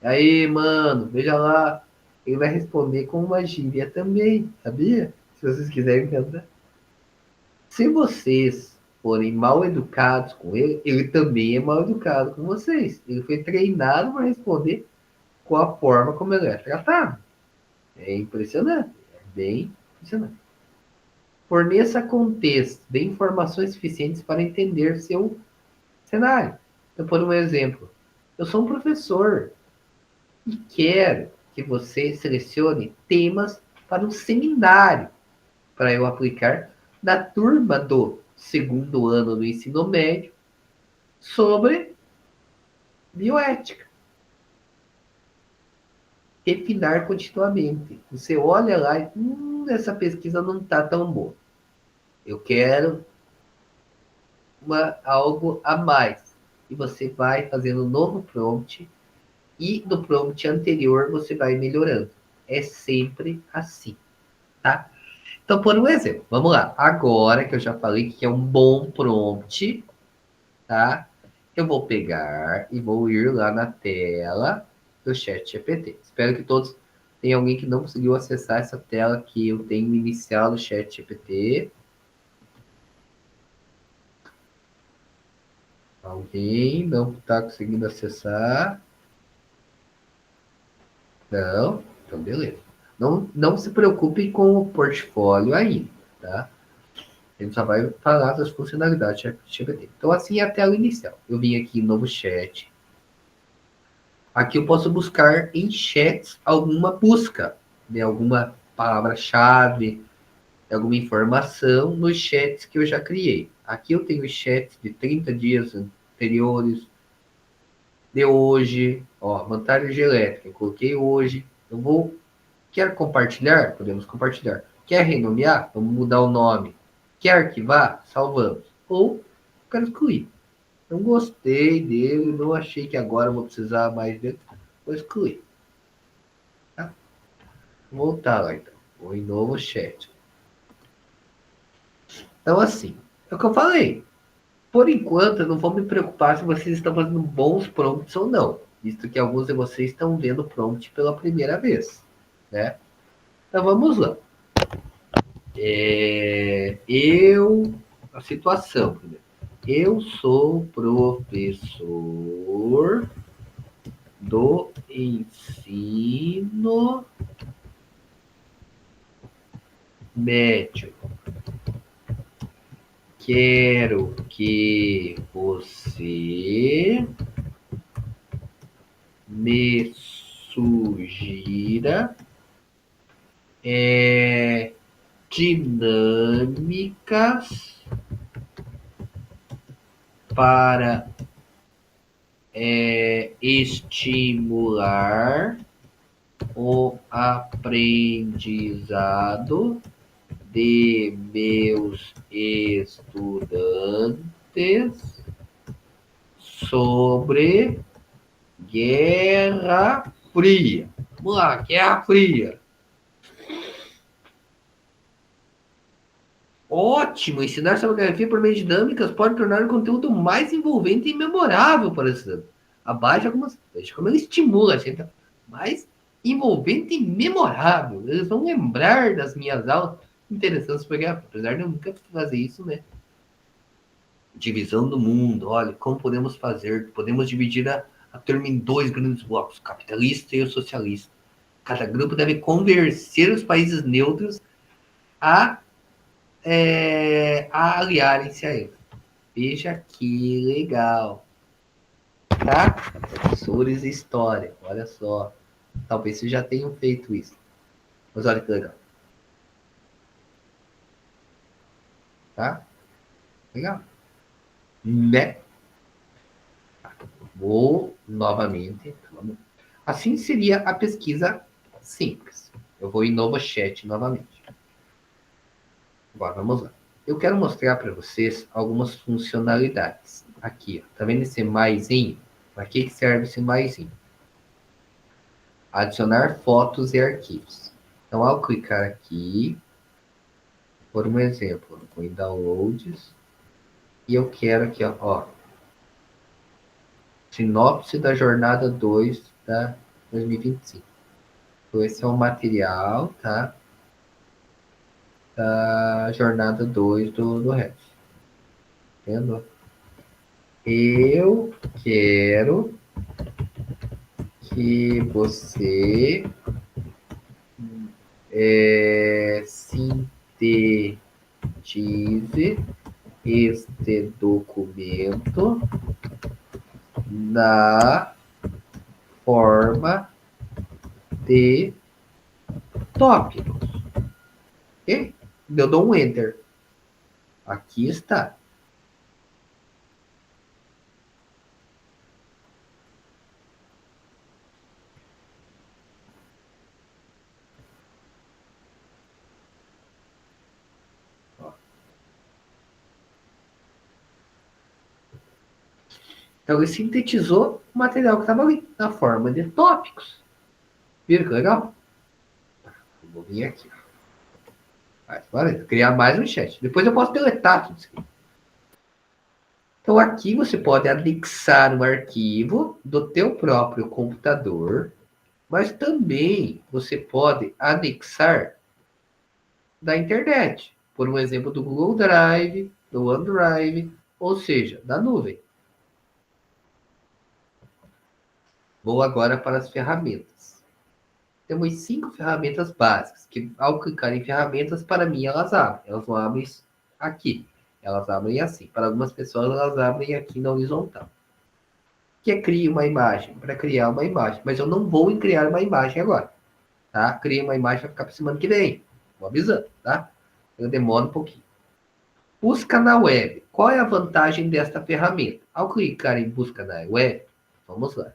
aí, mano, veja lá, ele vai responder com uma gíria também, sabia? Se vocês quiserem entender. Se vocês forem mal educados com ele, ele também é mal educado com vocês. Ele foi treinado para responder com a forma como ele é tratado. É impressionante. É bem impressionante. Forneça contexto, dê informações suficientes para entender seu cenário. Eu por um exemplo. Eu sou um professor e quero que você selecione temas para um seminário para eu aplicar na turma do segundo ano do ensino médio sobre bioética. Refinar continuamente. Você olha lá e essa pesquisa não está tão boa. Eu quero algo a mais. E você vai fazendo um novo prompt e no prompt anterior você vai melhorando. É sempre assim, tá? Então, por um exemplo, vamos lá. Agora que eu já falei que é um bom prompt, tá? Eu vou pegar e vou ir lá na tela do ChatGPT. Espero que todos tenham alguém que não conseguiu acessar essa tela que eu tenho inicial do ChatGPT. Alguém não está conseguindo acessar? Não? Então, beleza. Não se preocupe com o portfólio ainda, tá? A gente só vai falar das funcionalidades do ChatGPT. Então, assim é a tela inicial. Eu vim aqui em novo chat. Aqui eu posso buscar em chats alguma busca, de alguma palavra-chave, alguma informação nos chats que eu já criei. Aqui eu tenho chats de 30 dias anteriores, de hoje, ó, vantagem de elétrica, eu coloquei hoje. Eu vou, quer compartilhar? Podemos compartilhar. Quer renomear? Vamos mudar o nome. Quer arquivar? Salvamos. Ou quero excluir. Não gostei dele, não achei que agora eu vou precisar mais dele. Vou excluir. Tá? Vou voltar lá então. Vou em novo chat. Então assim, é o que eu falei. Por enquanto, eu não vou me preocupar se vocês estão fazendo bons prompts ou não, visto que alguns de vocês estão vendo o prompt pela primeira vez, né? Então vamos lá. A situação. Eu sou professor do ensino médio. Quero que você me sugira dinâmicas para estimular o aprendizado de meus estudantes sobre Guerra Fria. Vamos lá, Guerra Fria. Ótimo! Ensinar sobre a Guerra Fria por meio de dinâmicas pode tornar o conteúdo mais envolvente e memorável para o estudante. Abaixo algumas. Veja como ele estimula a gente. Mais envolvente e memorável. Eles vão lembrar das minhas aulas interessantes para Guerra Fria. Apesar de eu nunca fazer isso, né? Divisão do mundo. Olha, como podemos fazer? Podemos dividir a turma em dois grandes blocos, o capitalista e o socialista. Cada grupo deve convencer os países neutros a aliarem-se a ele. Veja que legal. Tá? Professores de história, olha só. Talvez vocês já tenham feito isso. Mas olha que legal. Tá? Legal. Né? Vou novamente. Assim seria a pesquisa simples. Eu vou em novo chat novamente. Agora vamos lá. Eu quero mostrar para vocês algumas funcionalidades. Aqui, ó. Tá vendo esse maisinho? Para que serve esse maisinho? Adicionar fotos e arquivos. Então, ao clicar aqui, Por um exemplo, vou em downloads e eu quero aqui, ó, sinopse da jornada 2 da 2025. Então, esse é o material, tá? Da jornada 2 do RET. Entendeu? Eu quero que você sintetize este documento na forma de tópicos. Ok? Eu dou um enter. Aqui está. Então ele sintetizou o material que estava ali, na forma de tópicos. Viram que legal? Vou vir aqui. Agora, criar mais um chat. Depois eu posso deletar tudo isso aqui. Então aqui você pode anexar um arquivo do teu próprio computador, mas também você pode anexar da internet. Por um exemplo do Google Drive, do OneDrive, ou seja, da nuvem. Vou agora para as ferramentas. Temos 5 ferramentas básicas, que ao clicar em ferramentas, para mim elas abrem. Elas não abrem aqui. Elas abrem assim. Para algumas pessoas, elas abrem aqui na horizontal. Que é criar uma imagem. Para criar uma imagem. Mas eu não vou criar uma imagem agora. Tá? Criei uma imagem para ficar para semana que vem. Vou avisando, tá? Eu demoro um pouquinho. Busca na web. Qual é a vantagem desta ferramenta? Ao clicar em busca na web, vamos lá.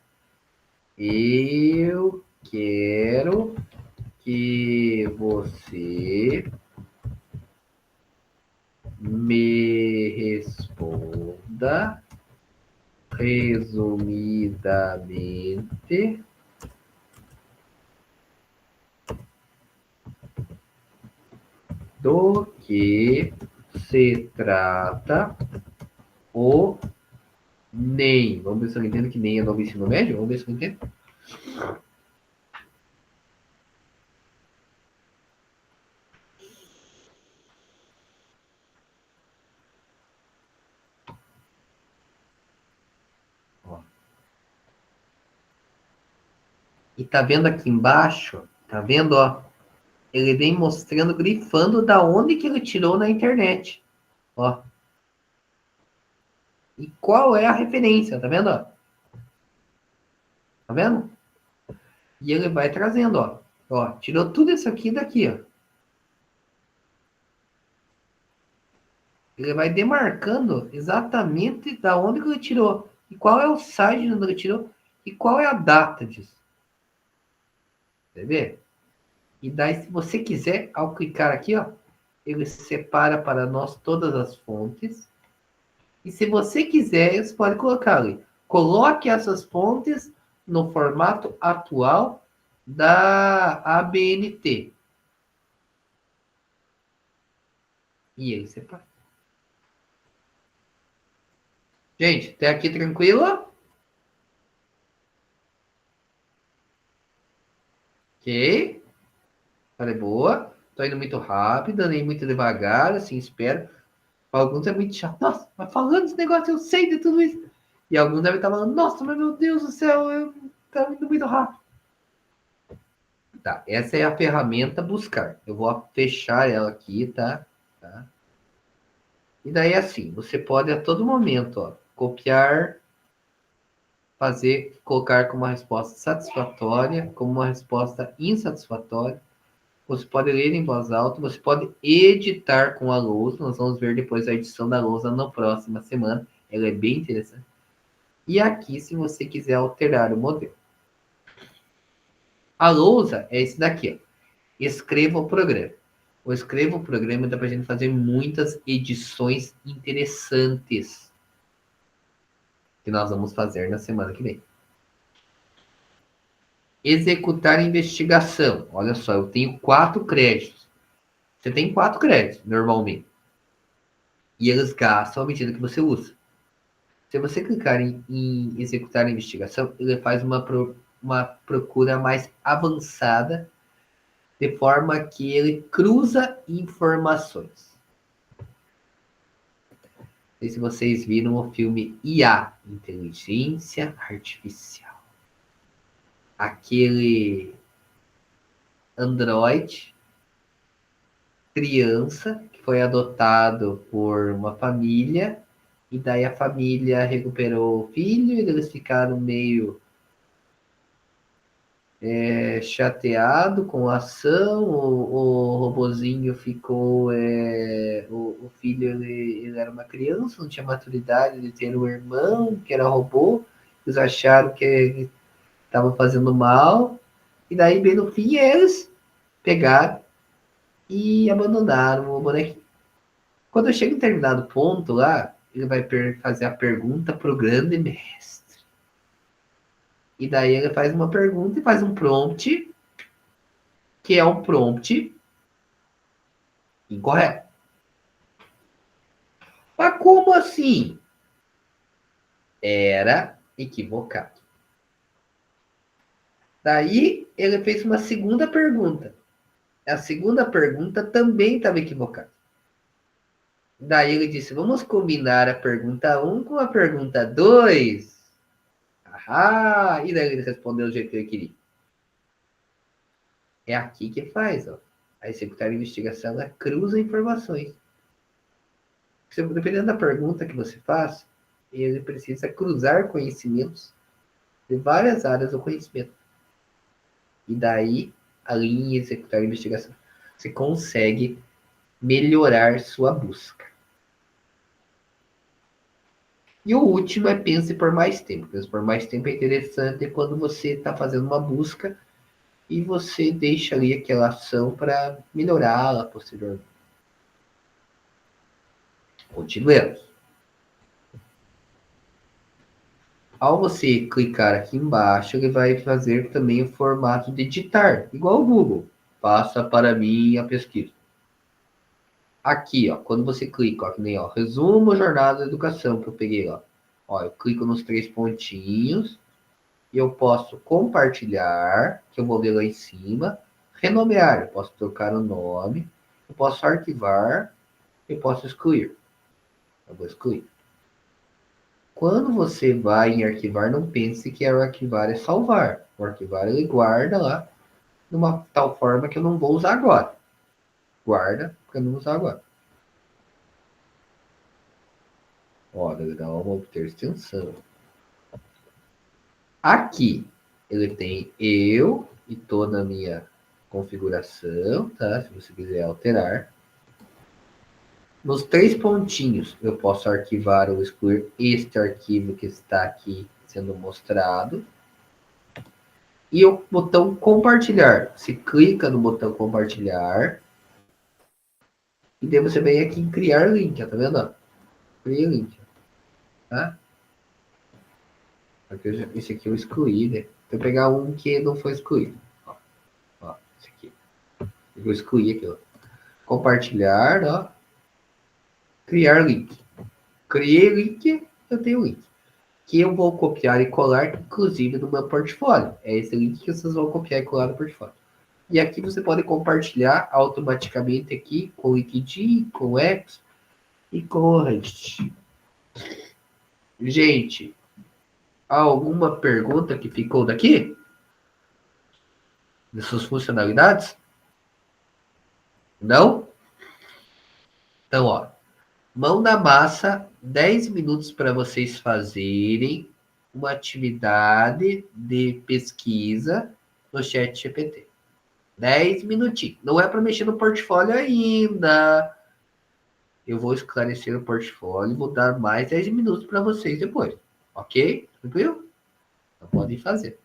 Eu quero que você me responda resumidamente do que se trata o NEM. Vamos ver se eu entendo que NEM é novo ensino médio? Vamos ver se eu entendo. E tá vendo aqui embaixo? Tá vendo, ó? Ele vem mostrando, grifando da onde que ele tirou na internet. Ó. E qual é a referência, tá vendo, ó? Tá vendo? E ele vai trazendo, ó. Ó, tirou tudo isso aqui daqui, ó. Ele vai demarcando exatamente da onde que ele tirou. E qual é o site onde ele tirou. E qual é a data disso. Entendeu? E daí, se você quiser, ao clicar aqui, ó, ele separa para nós todas as fontes. E se você quiser, você pode colocar ali. Coloque essas fontes no formato atual da ABNT. E ele separa. Gente, até aqui tranquilo? Ok. Falei, boa. Tô indo muito rápido, nem muito devagar, assim, espero. Para alguns é muito chato. Nossa, mas falando esse negócio, eu sei de tudo isso. E alguns devem estar falando, nossa, mas meu Deus do céu, eu tô indo muito rápido. Tá, essa é a ferramenta buscar. Eu vou fechar ela aqui, tá? E daí, assim, você pode a todo momento, ó, copiar, fazer, colocar como uma resposta satisfatória, como uma resposta insatisfatória. Você pode ler em voz alta, você pode editar com a lousa. Nós vamos ver depois a edição da lousa na próxima semana. Ela é bem interessante. E aqui, se você quiser alterar o modelo. A lousa é esse daqui, ó. Escreva o programa. O escreva o programa dá para a gente fazer muitas edições interessantes que nós vamos fazer na semana que vem. Executar investigação. Olha só, eu tenho 4 créditos. Você tem 4 créditos, normalmente. E eles gastam à medida que você usa. Se você clicar em executar a investigação, ele faz uma procura mais avançada, de forma que ele cruza informações. Não sei se vocês viram o filme IA, Inteligência Artificial. Aquele Android, criança, que foi adotado por uma família, e daí a família recuperou o filho, e eles ficaram meio chateado com a ação, o robozinho ficou. O filho ele era uma criança, não tinha maturidade de ter um irmão que era robô, eles acharam que ele estava fazendo mal, e daí, bem no fim, eles pegaram e abandonaram o bonequinho. Quando eu chego em determinado ponto lá, ele vai fazer a pergunta pro grande mestre. E daí ele faz uma pergunta e faz um prompt, que é um prompt incorreto. Mas como assim? Era equivocado. Daí ele fez uma segunda pergunta. A segunda pergunta também estava equivocada. Daí ele disse: vamos combinar a pergunta 1 com a pergunta 2. Ah, e daí ele respondeu do jeito que ele queria. É aqui que faz, ó. A executar a investigação, ela cruza informações. Dependendo da pergunta que você faz, ele precisa cruzar conhecimentos de várias áreas do conhecimento. E daí, ali em executar a investigação, você consegue melhorar sua busca. E o último é pense por mais tempo. Pense por mais tempo é interessante quando você está fazendo uma busca e você deixa ali aquela ação para melhorá-la posteriormente. Continuemos. Ao você clicar aqui embaixo, ele vai fazer também o formato de editar, igual o Google. Faça para mim a pesquisa. Aqui, ó, quando você clica, ó, que nem, ó, resumo jornada de educação que eu peguei, ó, eu clico nos 3 pontinhos e eu posso compartilhar, que eu vou ver lá em cima, renomear, eu posso trocar o nome, eu posso arquivar, eu posso excluir. Eu vou excluir. Quando você vai em arquivar, não pense que o arquivar é salvar. O arquivar ele guarda lá de uma tal forma que eu não vou usar agora. Guarda, porque eu não vou usar agora. Ó, legal, vou obter extensão. Aqui, ele tem eu e toda a minha configuração, tá? Se você quiser alterar. Nos 3 pontinhos, eu posso arquivar ou excluir este arquivo que está aqui sendo mostrado. E o botão compartilhar. Você clica no botão compartilhar. E daí você vem aqui em criar link, ó, tá vendo? Cria link. Tá? Esse aqui eu excluí, né? Vou pegar um que não foi excluído. Ó, esse aqui. Eu vou excluir aqui, ó. Compartilhar, ó. Criar link. Criei link, eu tenho link. Que eu vou copiar e colar, inclusive, no meu portfólio. É esse link que vocês vão copiar e colar no portfólio. E aqui você pode compartilhar automaticamente aqui com o LinkedIn, com o X e com o Reddit. Gente, alguma pergunta que ficou daqui? Dessas funcionalidades? Não? Então, ó, mão na massa, 10 minutos para vocês fazerem uma atividade de pesquisa no chat GPT. 10 minutinhos. Não é para mexer no portfólio ainda. Eu vou esclarecer o portfólio e vou dar mais 10 minutos para vocês depois. Ok? Tranquilo? Então podem fazer.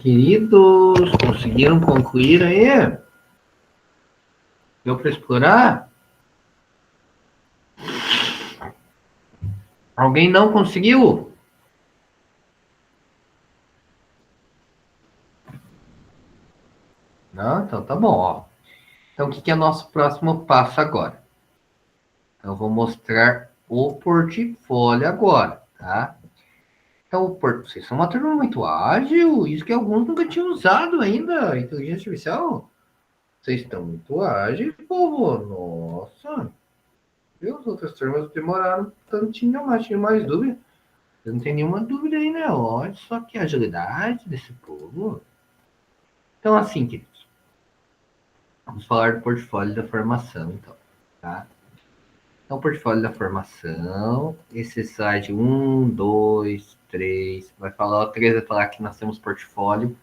queridos, conseguiram concluir aí? Deu para explorar? Alguém não conseguiu? Não? Então tá bom, ó. Então, o que é nosso próximo passo agora? Então, eu vou mostrar o portfólio agora, tá? Então, vocês são uma turma muito ágil, isso que alguns nunca tinham usado ainda, a inteligência artificial. Vocês estão muito ágeis, povo. Nossa. E as outras turmas demoraram tantinho, mas tinha mais dúvida. Eu não tenho nenhuma dúvida aí, né? Olha só que agilidade desse povo. Então, assim, queridos. Vamos falar do portfólio da formação, então, tá? Então, portfólio da formação, esse slide 1, 2, 3, vai falar, o 3 vai falar que nós temos portfólio,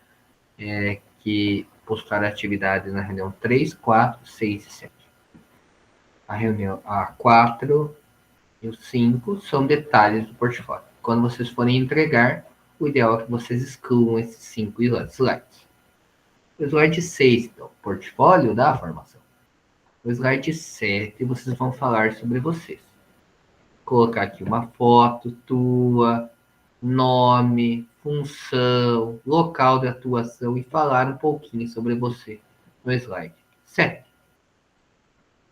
que postar atividade na reunião 3, 4, 6 e 7. A reunião A4 e o 5 são detalhes do portfólio. Quando vocês forem entregar, o ideal é que vocês excluam esses 5 slides. O slide 6, então, portfólio da formação. No slide 7, vocês vão falar sobre vocês. Colocar aqui uma foto tua, nome, função, local de atuação e falar um pouquinho sobre você no slide 7.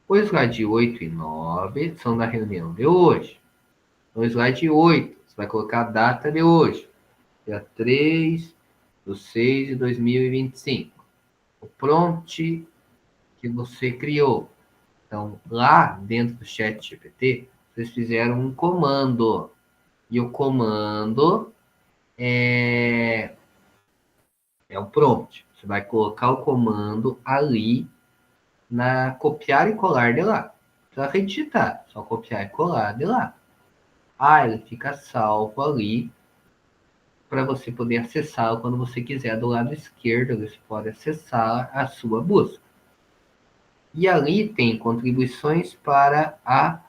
O slide 8 e 9 são da reunião de hoje. No slide 8, você vai colocar a data de hoje. Dia 3/6/2025. O prompt que você criou. Então, lá dentro do ChatGPT, vocês fizeram um comando. E o comando é o prompt. Você vai colocar o comando ali na copiar e colar de lá. Não precisa redigitar, só copiar e colar de lá. Ele fica salvo ali para você poder acessá-lo quando você quiser. Do lado esquerdo, você pode acessar a sua busca. E ali tem contribuições para a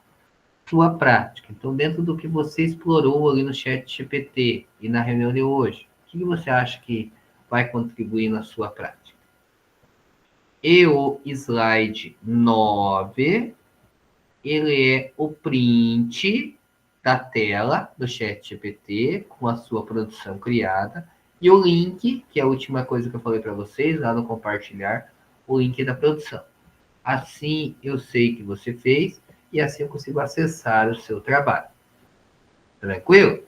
sua prática. Então, dentro do que você explorou ali no ChatGPT e na reunião de hoje, o que você acha que vai contribuir na sua prática? E o slide 9, ele é o print da tela do ChatGPT com a sua produção criada e o link, que é a última coisa que eu falei para vocês lá no compartilhar, o link da produção. Assim eu sei que você fez e assim eu consigo acessar o seu trabalho. Tranquilo?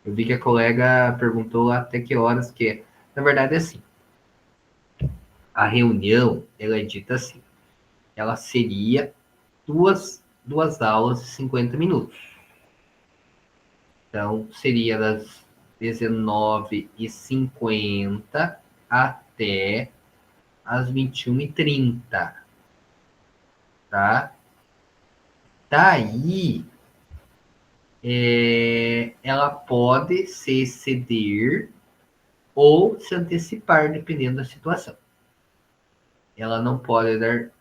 Eu vi que a colega perguntou até que horas que é. Na verdade é assim. A reunião, ela é dita assim. Ela seria duas aulas de 50 minutos. Então, seria das 19h50 até as 21h30. Tá? Daí, ela pode se exceder ou se antecipar, dependendo da situação. Ela não pode dar,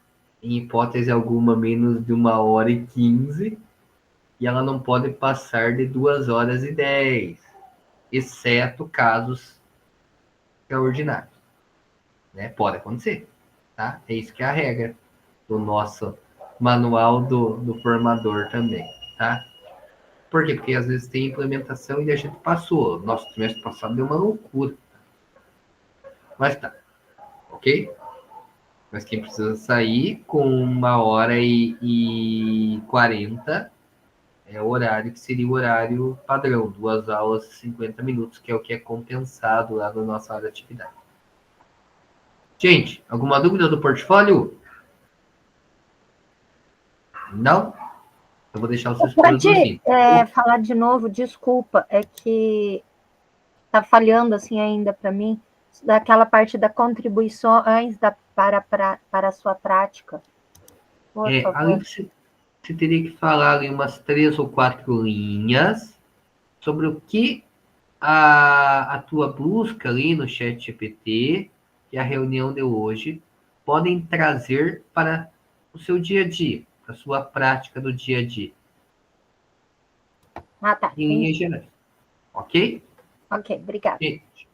em hipótese alguma, menos de 1h15, e ela não pode passar de 2h10, exceto casos extraordinários. Né? Pode acontecer, tá? É isso que é a regra do nosso manual do formador também, tá? Por quê? Porque às vezes tem implementação e a gente passou. Nosso trimestre passado deu uma loucura. Mas tá, ok? Mas quem precisa sair com 1h40 é o horário que seria o horário padrão, 2 aulas e 50 minutos, que é o que é compensado lá na nossa área de atividade. Gente, alguma dúvida do portfólio? Não? Eu vou deixar vocês produzindo. Falar de novo, desculpa, é que tá falhando assim ainda para mim, daquela parte da contribuições para a sua prática. Ali você teria que falar ali umas 3 ou 4 linhas sobre o que a tua busca ali no ChatGPT e a reunião de hoje podem trazer para o seu dia a dia, para a sua prática do dia a dia. Tá. Em linhas gerais. Ok? Ok, obrigada. Gente,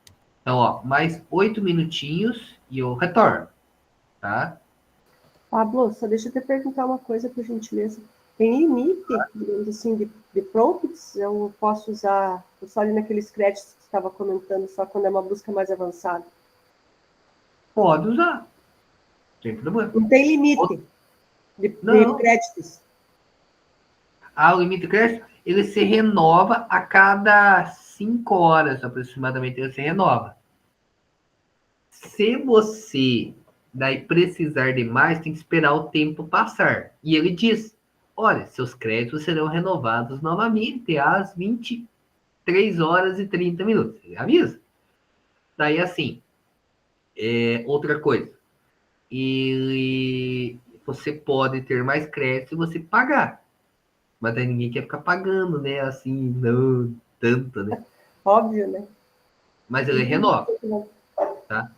Então, ó, mais 8 minutinhos e eu retorno, tá? Pablo, só deixa eu te perguntar uma coisa, por gentileza. Tem limite, digamos assim, de prompts? Eu posso usar, só ali naqueles créditos que você estava comentando, só quando é uma busca mais avançada? Pode usar, sem problema. Não tem limite de Não. créditos? O limite de crédito, ele se renova a cada 5 horas, aproximadamente, ele se renova. Se você daí precisar de mais, tem que esperar o tempo passar. E ele diz, olha, seus créditos serão renovados novamente às 23 horas e 30 minutos. Ele avisa. Daí, assim, outra coisa. Você pode ter mais crédito se você pagar. Mas aí ninguém quer ficar pagando, né? Assim, não tanto, né? Óbvio, né? Mas ele renova, tá?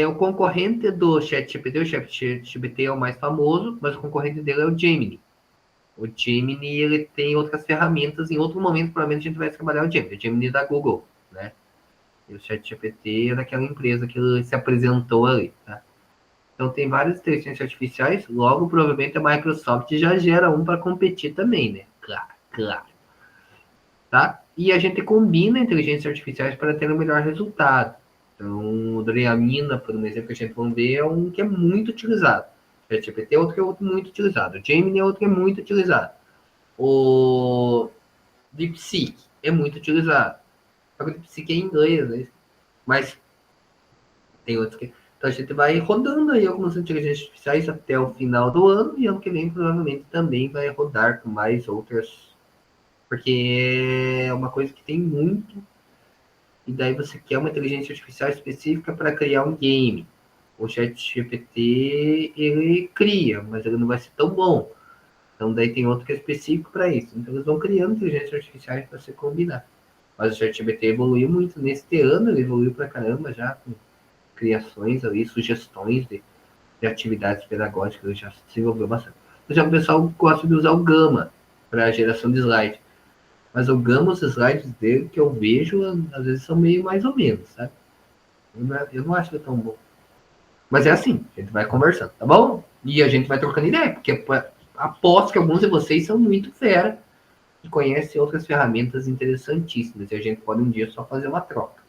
O concorrente do ChatGPT, o ChatGPT é o mais famoso, mas o concorrente dele é o Gemini. O Gemini, ele tem outras ferramentas. Em outro momento, provavelmente, a gente vai trabalhar o Gemini. O Gemini da Google, né? E o ChatGPT é daquela empresa que ele se apresentou ali, tá? Então, tem várias inteligências artificiais. Logo, provavelmente, a Microsoft já gera um para competir também, né? Claro, claro. Tá? E a gente combina inteligências artificiais para ter o melhor resultado. Então, o Dreamina, por um exemplo que a gente vai ver, é um que é muito utilizado. O ChatGPT é outro que é outro muito utilizado. O Gemini é outro que é muito utilizado. O DeepSeek é muito utilizado. Só que o DeepSeek é em inglês, né? Mas tem outros que... Então, a gente vai rodando aí algumas inteligências artificiais até o final do ano, e ano que vem, provavelmente, também vai rodar com mais outras, porque é uma coisa que tem muito, e daí você quer uma inteligência artificial específica para criar um game. O ChatGPT, ele cria, mas ele não vai ser tão bom. Então daí tem outro que é específico para isso. Então eles vão criando inteligências artificiais para se combinar. Mas o ChatGPT evoluiu muito. Neste ano ele evoluiu para caramba já, com criações ali, sugestões de atividades pedagógicas, ele já se desenvolveu bastante. Já o pessoal gosta de usar o Gama para geração de slide. Mas o Gama, os slides dele que eu vejo, às vezes são meio mais ou menos, sabe? Eu não acho que é tão bom. Mas é assim, a gente vai conversando, tá bom? E a gente vai trocando ideia, porque aposto que alguns de vocês são muito fera e conhecem outras ferramentas interessantíssimas. E a gente pode um dia só fazer uma troca.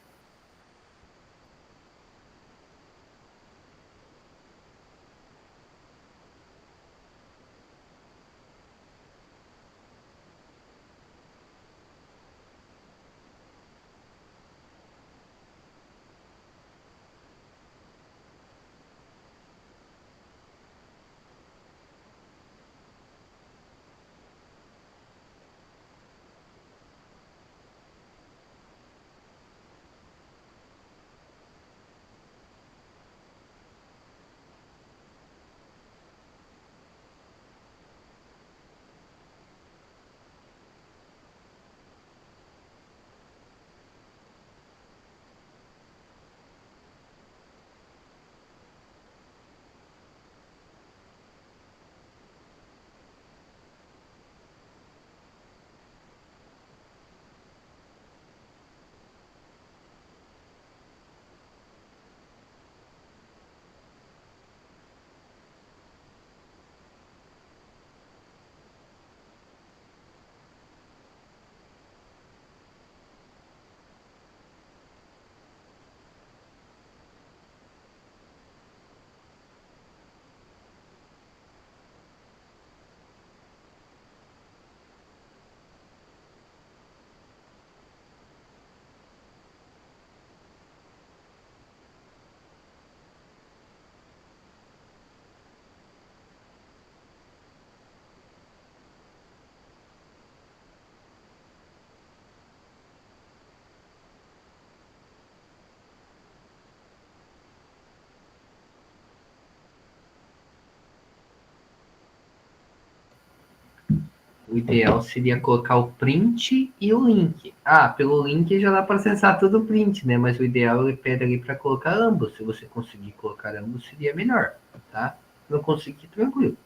O ideal seria colocar o print e o link. Pelo link já dá para acessar todo o print, né? Mas o ideal ele pede ali para colocar ambos. Se você conseguir colocar ambos, seria melhor, tá? Não conseguir, tranquilo.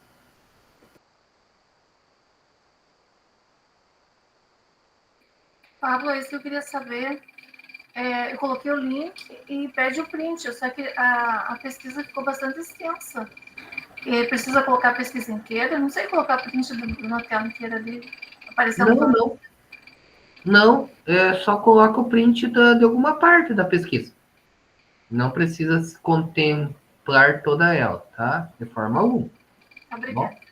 Pablo, é isso que eu queria saber. eu coloquei o link e pede o print, só que a pesquisa ficou bastante extensa. E precisa colocar a pesquisa inteira, não sei colocar print na tela inteira ali, aparecendo. Não, é só coloca o print de alguma parte da pesquisa. Não precisa contemplar toda ela, tá? De forma alguma. Obrigada. Bom,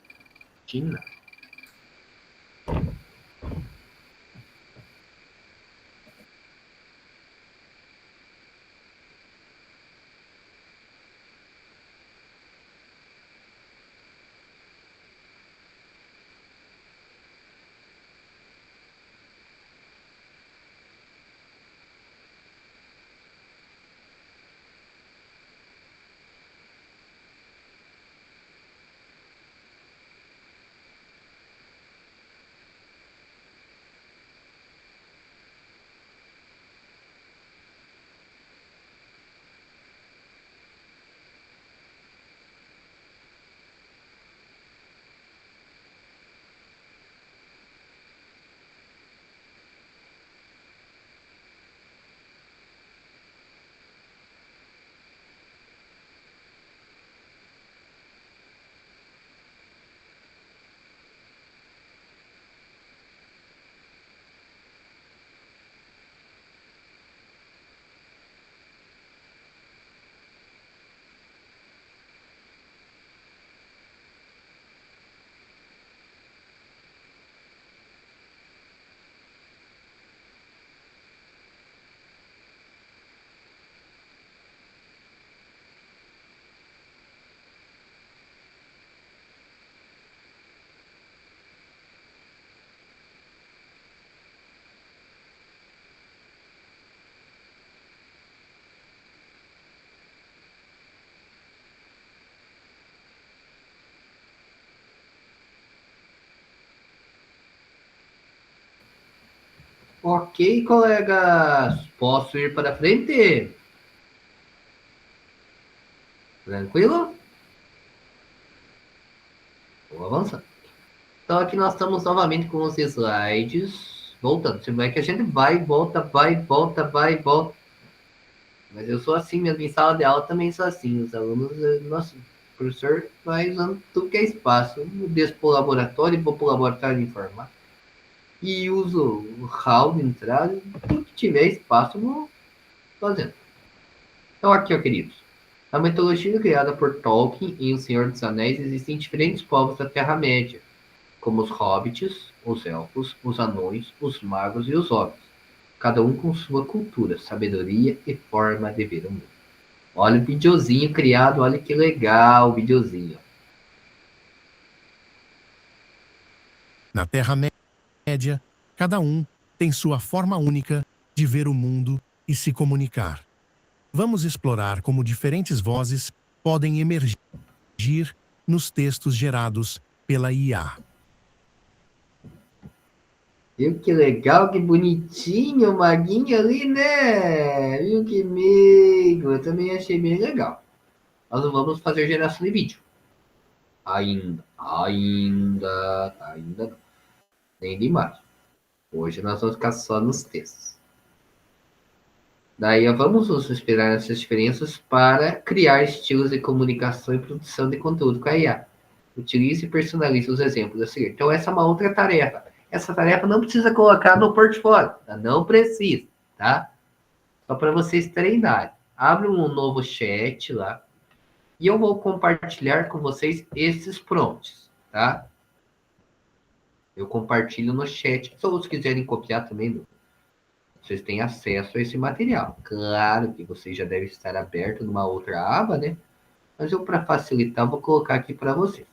ok, colegas. Posso ir para frente? Tranquilo? Vou avançar. Então, aqui nós estamos novamente com os slides. Voltando. Você vai que a gente vai, volta, vai, volta, vai, volta. Mas eu sou assim mesmo. Em sala de aula também sou assim. Os alunos, nossa, o professor vai usando tudo que é espaço. Eu desço para o laboratório, vou para o laboratório de informática. E uso o hall de entrada. Tudo que tiver espaço, eu vou fazendo. Então, aqui, ó, queridos. Na mitologia criada por Tolkien em O Senhor dos Anéis, existem diferentes povos da Terra-média, como os hobbits, os elfos, os anões, os magos e os orcs, cada um com sua cultura, sabedoria e forma de ver o mundo. Olha o videozinho criado, olha que legal o videozinho. Na Terra-média, cada um tem sua forma única de ver o mundo e se comunicar. Vamos explorar como diferentes vozes podem emergir nos textos gerados pela IA. Viu que legal, que bonitinho o maguinho ali, né? Viu que meigo? Eu também achei bem legal. Nós não vamos fazer geração de vídeo. Ainda não. Nem de imagem. Hoje nós vamos ficar só nos textos. Daí vamos nos inspirar nessas diferenças para criar estilos de comunicação e produção de conteúdo com a IA. Utilize e personalize os exemplos a seguir. Então, essa é uma outra tarefa. Essa tarefa não precisa colocar no portfólio, tá? Não precisa, tá? Só para vocês treinarem. Abre um novo chat lá e eu vou compartilhar com vocês esses prompts, tá? Eu compartilho no chat. Se vocês quiserem copiar também, vocês têm acesso a esse material. Claro que vocês já devem estar aberto numa outra aba, né? Mas eu, para facilitar, vou colocar aqui para vocês.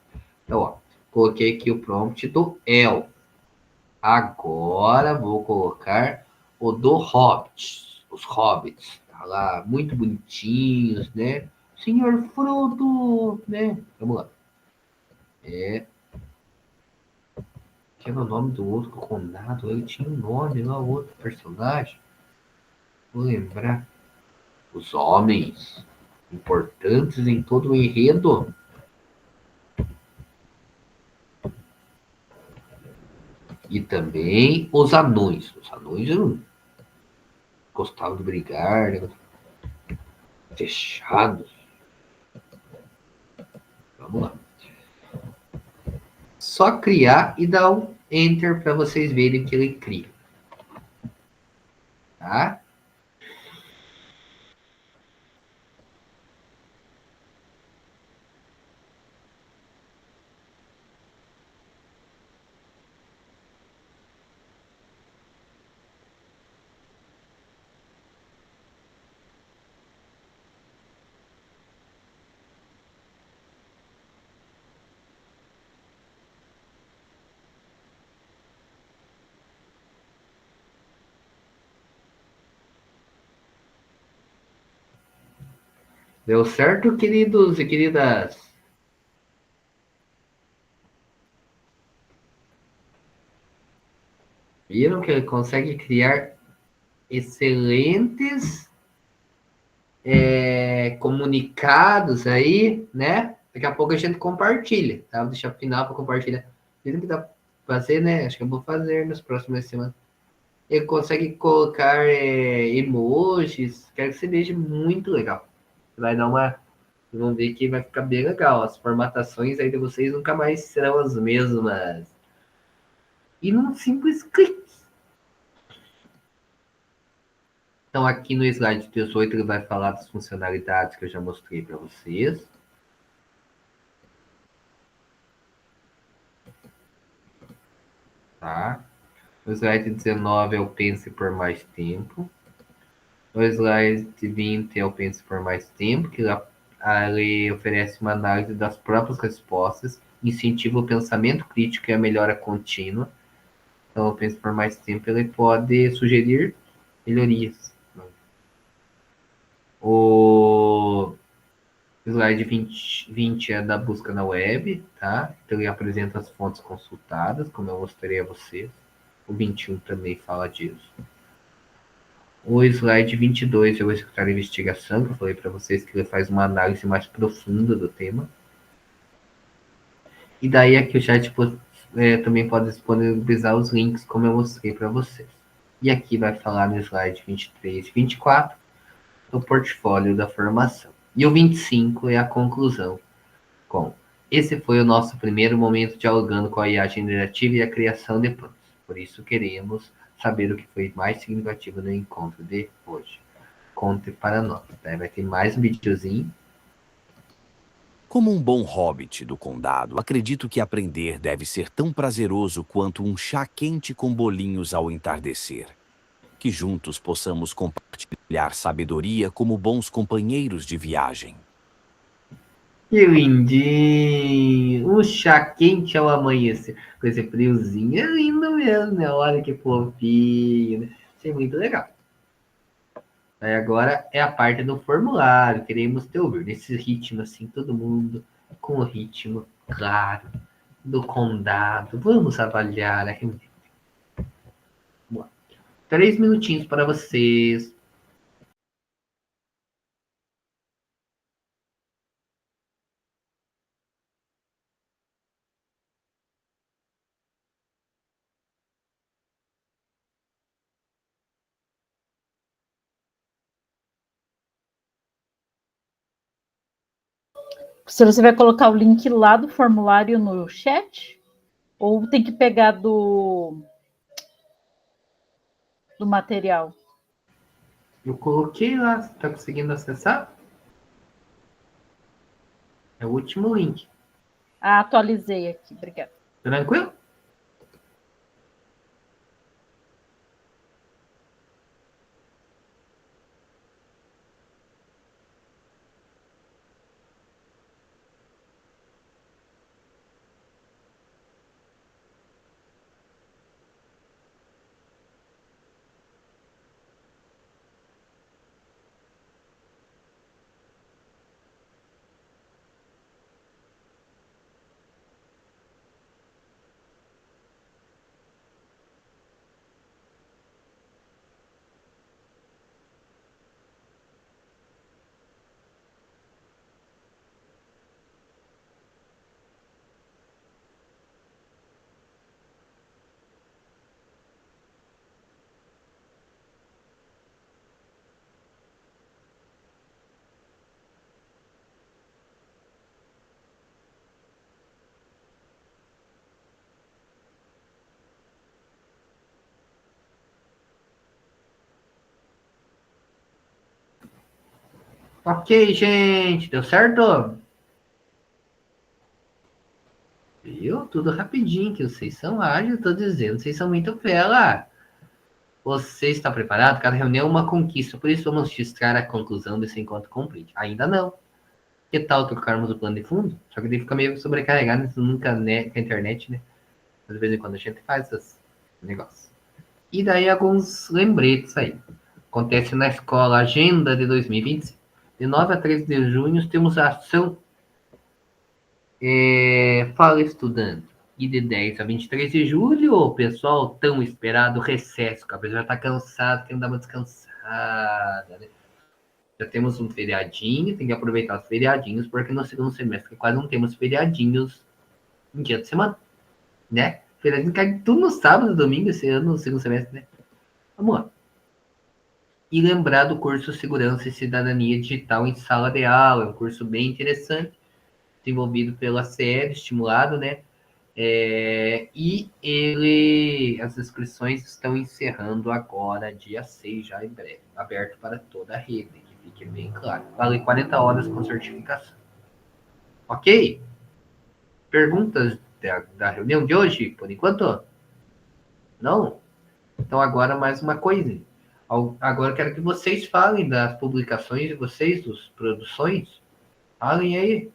Então, ó, coloquei aqui o prompt do El. Agora vou colocar o do Hobbit. Os Hobbits. Tá lá, muito bonitinhos, né? Senhor Frodo, né? Vamos lá. Que era o nome do outro condado. Ele tinha um nome lá, o outro personagem. Vou lembrar. Os homens importantes em todo o enredo. E também os anões. Os anões gostavam de brigar, né? Fechados. Vamos lá. Só criar e dar um Enter para vocês verem o que ele cria. Tá? Deu certo, queridos e queridas? Viram que ele consegue criar excelentes comunicados aí, né? Daqui a pouco a gente compartilha, tá? Vou deixar o final para compartilhar. Viram que dá para fazer, né? Acho que eu vou fazer nas próximas semanas. Ele consegue colocar emojis. Quero que você veja muito legal. Vai dar uma. Vão ver que vai ficar bem legal. As formatações aí de vocês nunca mais serão as mesmas. E num simples clique. Então, aqui no slide 18, ele vai falar das funcionalidades que eu já mostrei para vocês. Tá? No slide 19 é o Pense por Mais Tempo. No slide 20 é o Pense por Mais Tempo, que ele oferece uma análise das próprias respostas, incentiva o pensamento crítico e a melhora contínua. Então, o Pense por Mais Tempo ele pode sugerir melhorias. O slide 20 é da busca na web, tá? Então, ele apresenta as fontes consultadas, como eu mostrei a vocês. O 21 também fala disso. O slide 22 é o executar a investigação, que eu falei para vocês que ele faz uma análise mais profunda do tema. E daí aqui o chat também pode disponibilizar os links, como eu mostrei para vocês. E aqui vai falar no slide 23 e 24 do portfólio da formação. E o 25 é a conclusão. Esse foi o nosso primeiro momento dialogando com a IA generativa e a criação de prompts. Por isso queremos saber o que foi mais significativo no encontro de hoje. Conte para nós. Tá? Vai ter mais um videozinho. Como um bom hobbit do condado, acredito que aprender deve ser tão prazeroso quanto um chá quente com bolinhos ao entardecer. Que juntos possamos compartilhar sabedoria como bons companheiros de viagem. Que lindinho! Um chá quente ao amanhecer. Com esse friozinho é lindo mesmo, né? Olha que fofinho, né? Achei muito legal. Aí agora é a parte do formulário. Queremos te ouvir nesse ritmo, assim, todo mundo com o ritmo claro do condado. Vamos avaliar a reunião. Vamos lá. 3 minutinhos para vocês. Professora, você vai colocar o link lá do formulário no chat? Ou tem que pegar do material? Eu coloquei lá. Você está conseguindo acessar? É o último link. Ah, atualizei aqui, obrigada. Tranquilo? Ok, gente, deu certo? Viu? Tudo rapidinho, que vocês são ágeis, tô dizendo, vocês são muito fera. Você está preparado? Cada reunião é uma conquista, por isso vamos registrar a conclusão desse encontro com o print. Ainda não. Que tal trocarmos o plano de fundo? Só que daí fica meio sobrecarregado, isso nunca, né, com a internet, né? Mas de vez em quando a gente faz esses negócios. E daí alguns lembretes aí. Acontece na escola Agenda de 2025. De 9 a 13 de junho temos a ação Fala Estudante. E de 10 a 23 de julho, o pessoal tão esperado recesso. O cabelo já tá cansado, tem que dar uma descansada, né? Já temos um feriadinho, tem que aproveitar os feriadinhos, porque no segundo semestre quase não temos feriadinhos em dia de semana, né? Feriadinho cai tudo no sábado, domingo, esse ano, no segundo semestre, né? Vamos lá. E lembrar do curso Segurança e Cidadania Digital em Sala de Aula, é um curso bem interessante, desenvolvido pela CED, estimulado, né? E as inscrições estão encerrando agora, dia 6, já em breve, aberto para toda a rede, que fique bem claro. Vale 40 horas com certificação. Ok? Perguntas da reunião de hoje, por enquanto? Não? Então agora mais uma coisa. Agora quero que vocês falem das publicações de vocês, das produções. Falem aí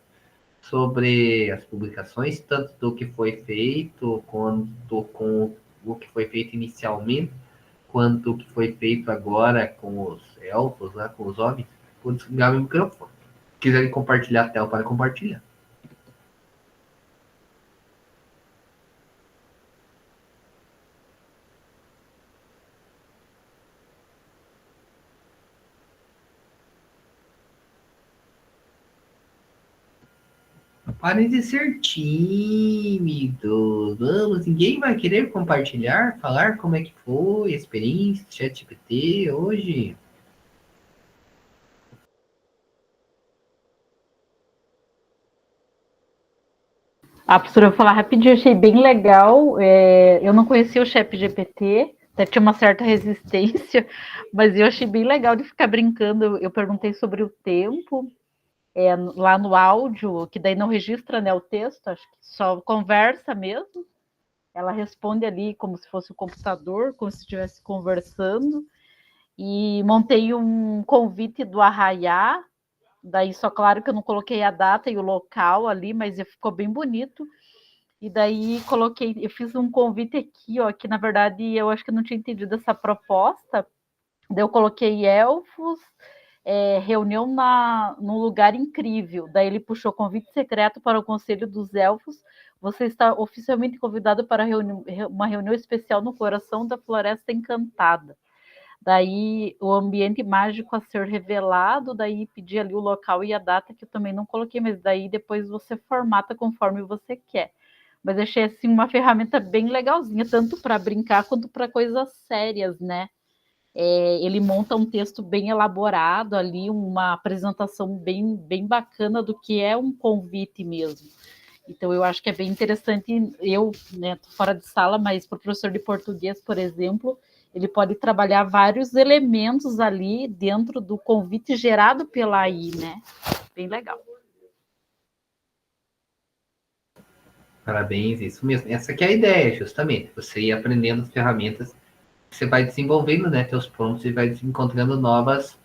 sobre as publicações, tanto do que foi feito, quanto com o que foi feito inicialmente, quanto o que foi feito agora com os elfos, lá, com os homens. Vou desligar o microfone. Se quiserem compartilhar a tela, para compartilhar. Parem de ser tímidos. Vamos, ninguém vai querer compartilhar, falar como é que foi a experiência do ChatGPT hoje? Professora, eu vou falar rapidinho, achei bem legal. Eu não conhecia o ChatGPT, até tinha uma certa resistência, mas eu achei bem legal de ficar brincando. Eu perguntei sobre o tempo, lá no áudio, que daí não registra, né, o texto, acho que só conversa mesmo. Ela responde ali como se fosse o computador, como se estivesse conversando. E montei um convite do Arraiá, daí só claro que eu não coloquei a data e o local ali, mas ficou bem bonito. E daí eu fiz um convite aqui, ó, que na verdade eu acho que eu não tinha entendido essa proposta. Daí eu coloquei elfos, reunião num lugar incrível. Daí ele puxou convite secreto para o Conselho dos Elfos. Você está oficialmente convidado para uma reunião especial no coração da Floresta Encantada. Daí o ambiente mágico a ser revelado, daí pedir ali o local e a data, que eu também não coloquei, mas daí depois você formata conforme você quer. Mas achei assim uma ferramenta bem legalzinha, tanto para brincar quanto para coisas sérias, né? Ele monta um texto bem elaborado ali, uma apresentação bem, bem bacana do que é um convite mesmo. Então, eu acho que é bem interessante. Eu, né, tô fora de sala, mas para o professor de português, por exemplo, ele pode trabalhar vários elementos ali dentro do convite gerado pela AI, né? Bem legal. Parabéns, isso mesmo. Essa que é a ideia, justamente. Você ir aprendendo as ferramentas, você vai desenvolvendo, né, teus pontos e vai encontrando novas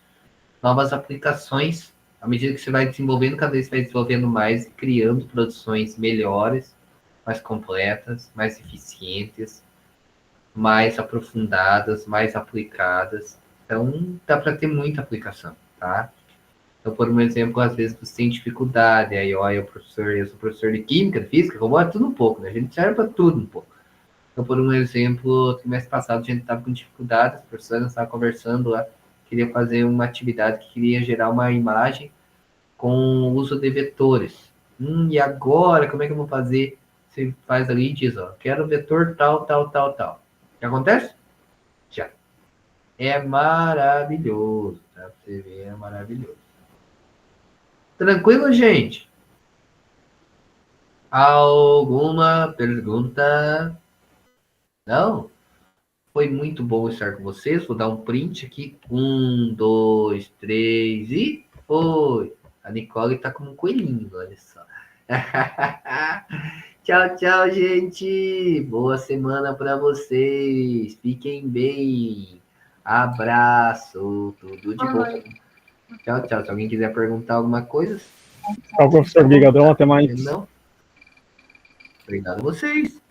aplicações. À medida que você vai desenvolvendo, cada vez você vai desenvolvendo mais e criando produções melhores, mais completas, mais eficientes, mais aprofundadas, mais aplicadas. Então, dá para ter muita aplicação, tá? Então, por um exemplo, às vezes você tem dificuldade, aí, ó, eu sou professor de química, de física, robótica, tudo um pouco, né? A gente serve para tudo um pouco. Então, por um exemplo, no mês passado a gente estava com dificuldade, as professores estavam conversando lá, queria fazer uma atividade que queria gerar uma imagem com o uso de vetores. E agora, como é que eu vou fazer? Você faz ali e diz, ó, quero vetor tal, tal, tal, tal. O que acontece? Já. É maravilhoso, tá? Você vê, é maravilhoso. Tranquilo, gente? Alguma pergunta? Não? Foi muito bom estar com vocês. Vou dar um print aqui. 1, 2, 3 e... Oi, a Nicole tá como um coelhinho, olha só. Tchau, tchau, gente. Boa semana para vocês. Fiquem bem. Abraço, tudo de bom. Tchau, tchau. Se alguém quiser perguntar alguma coisa. Tchau, professor. Obrigadão. Até mais. Não. Obrigado a vocês.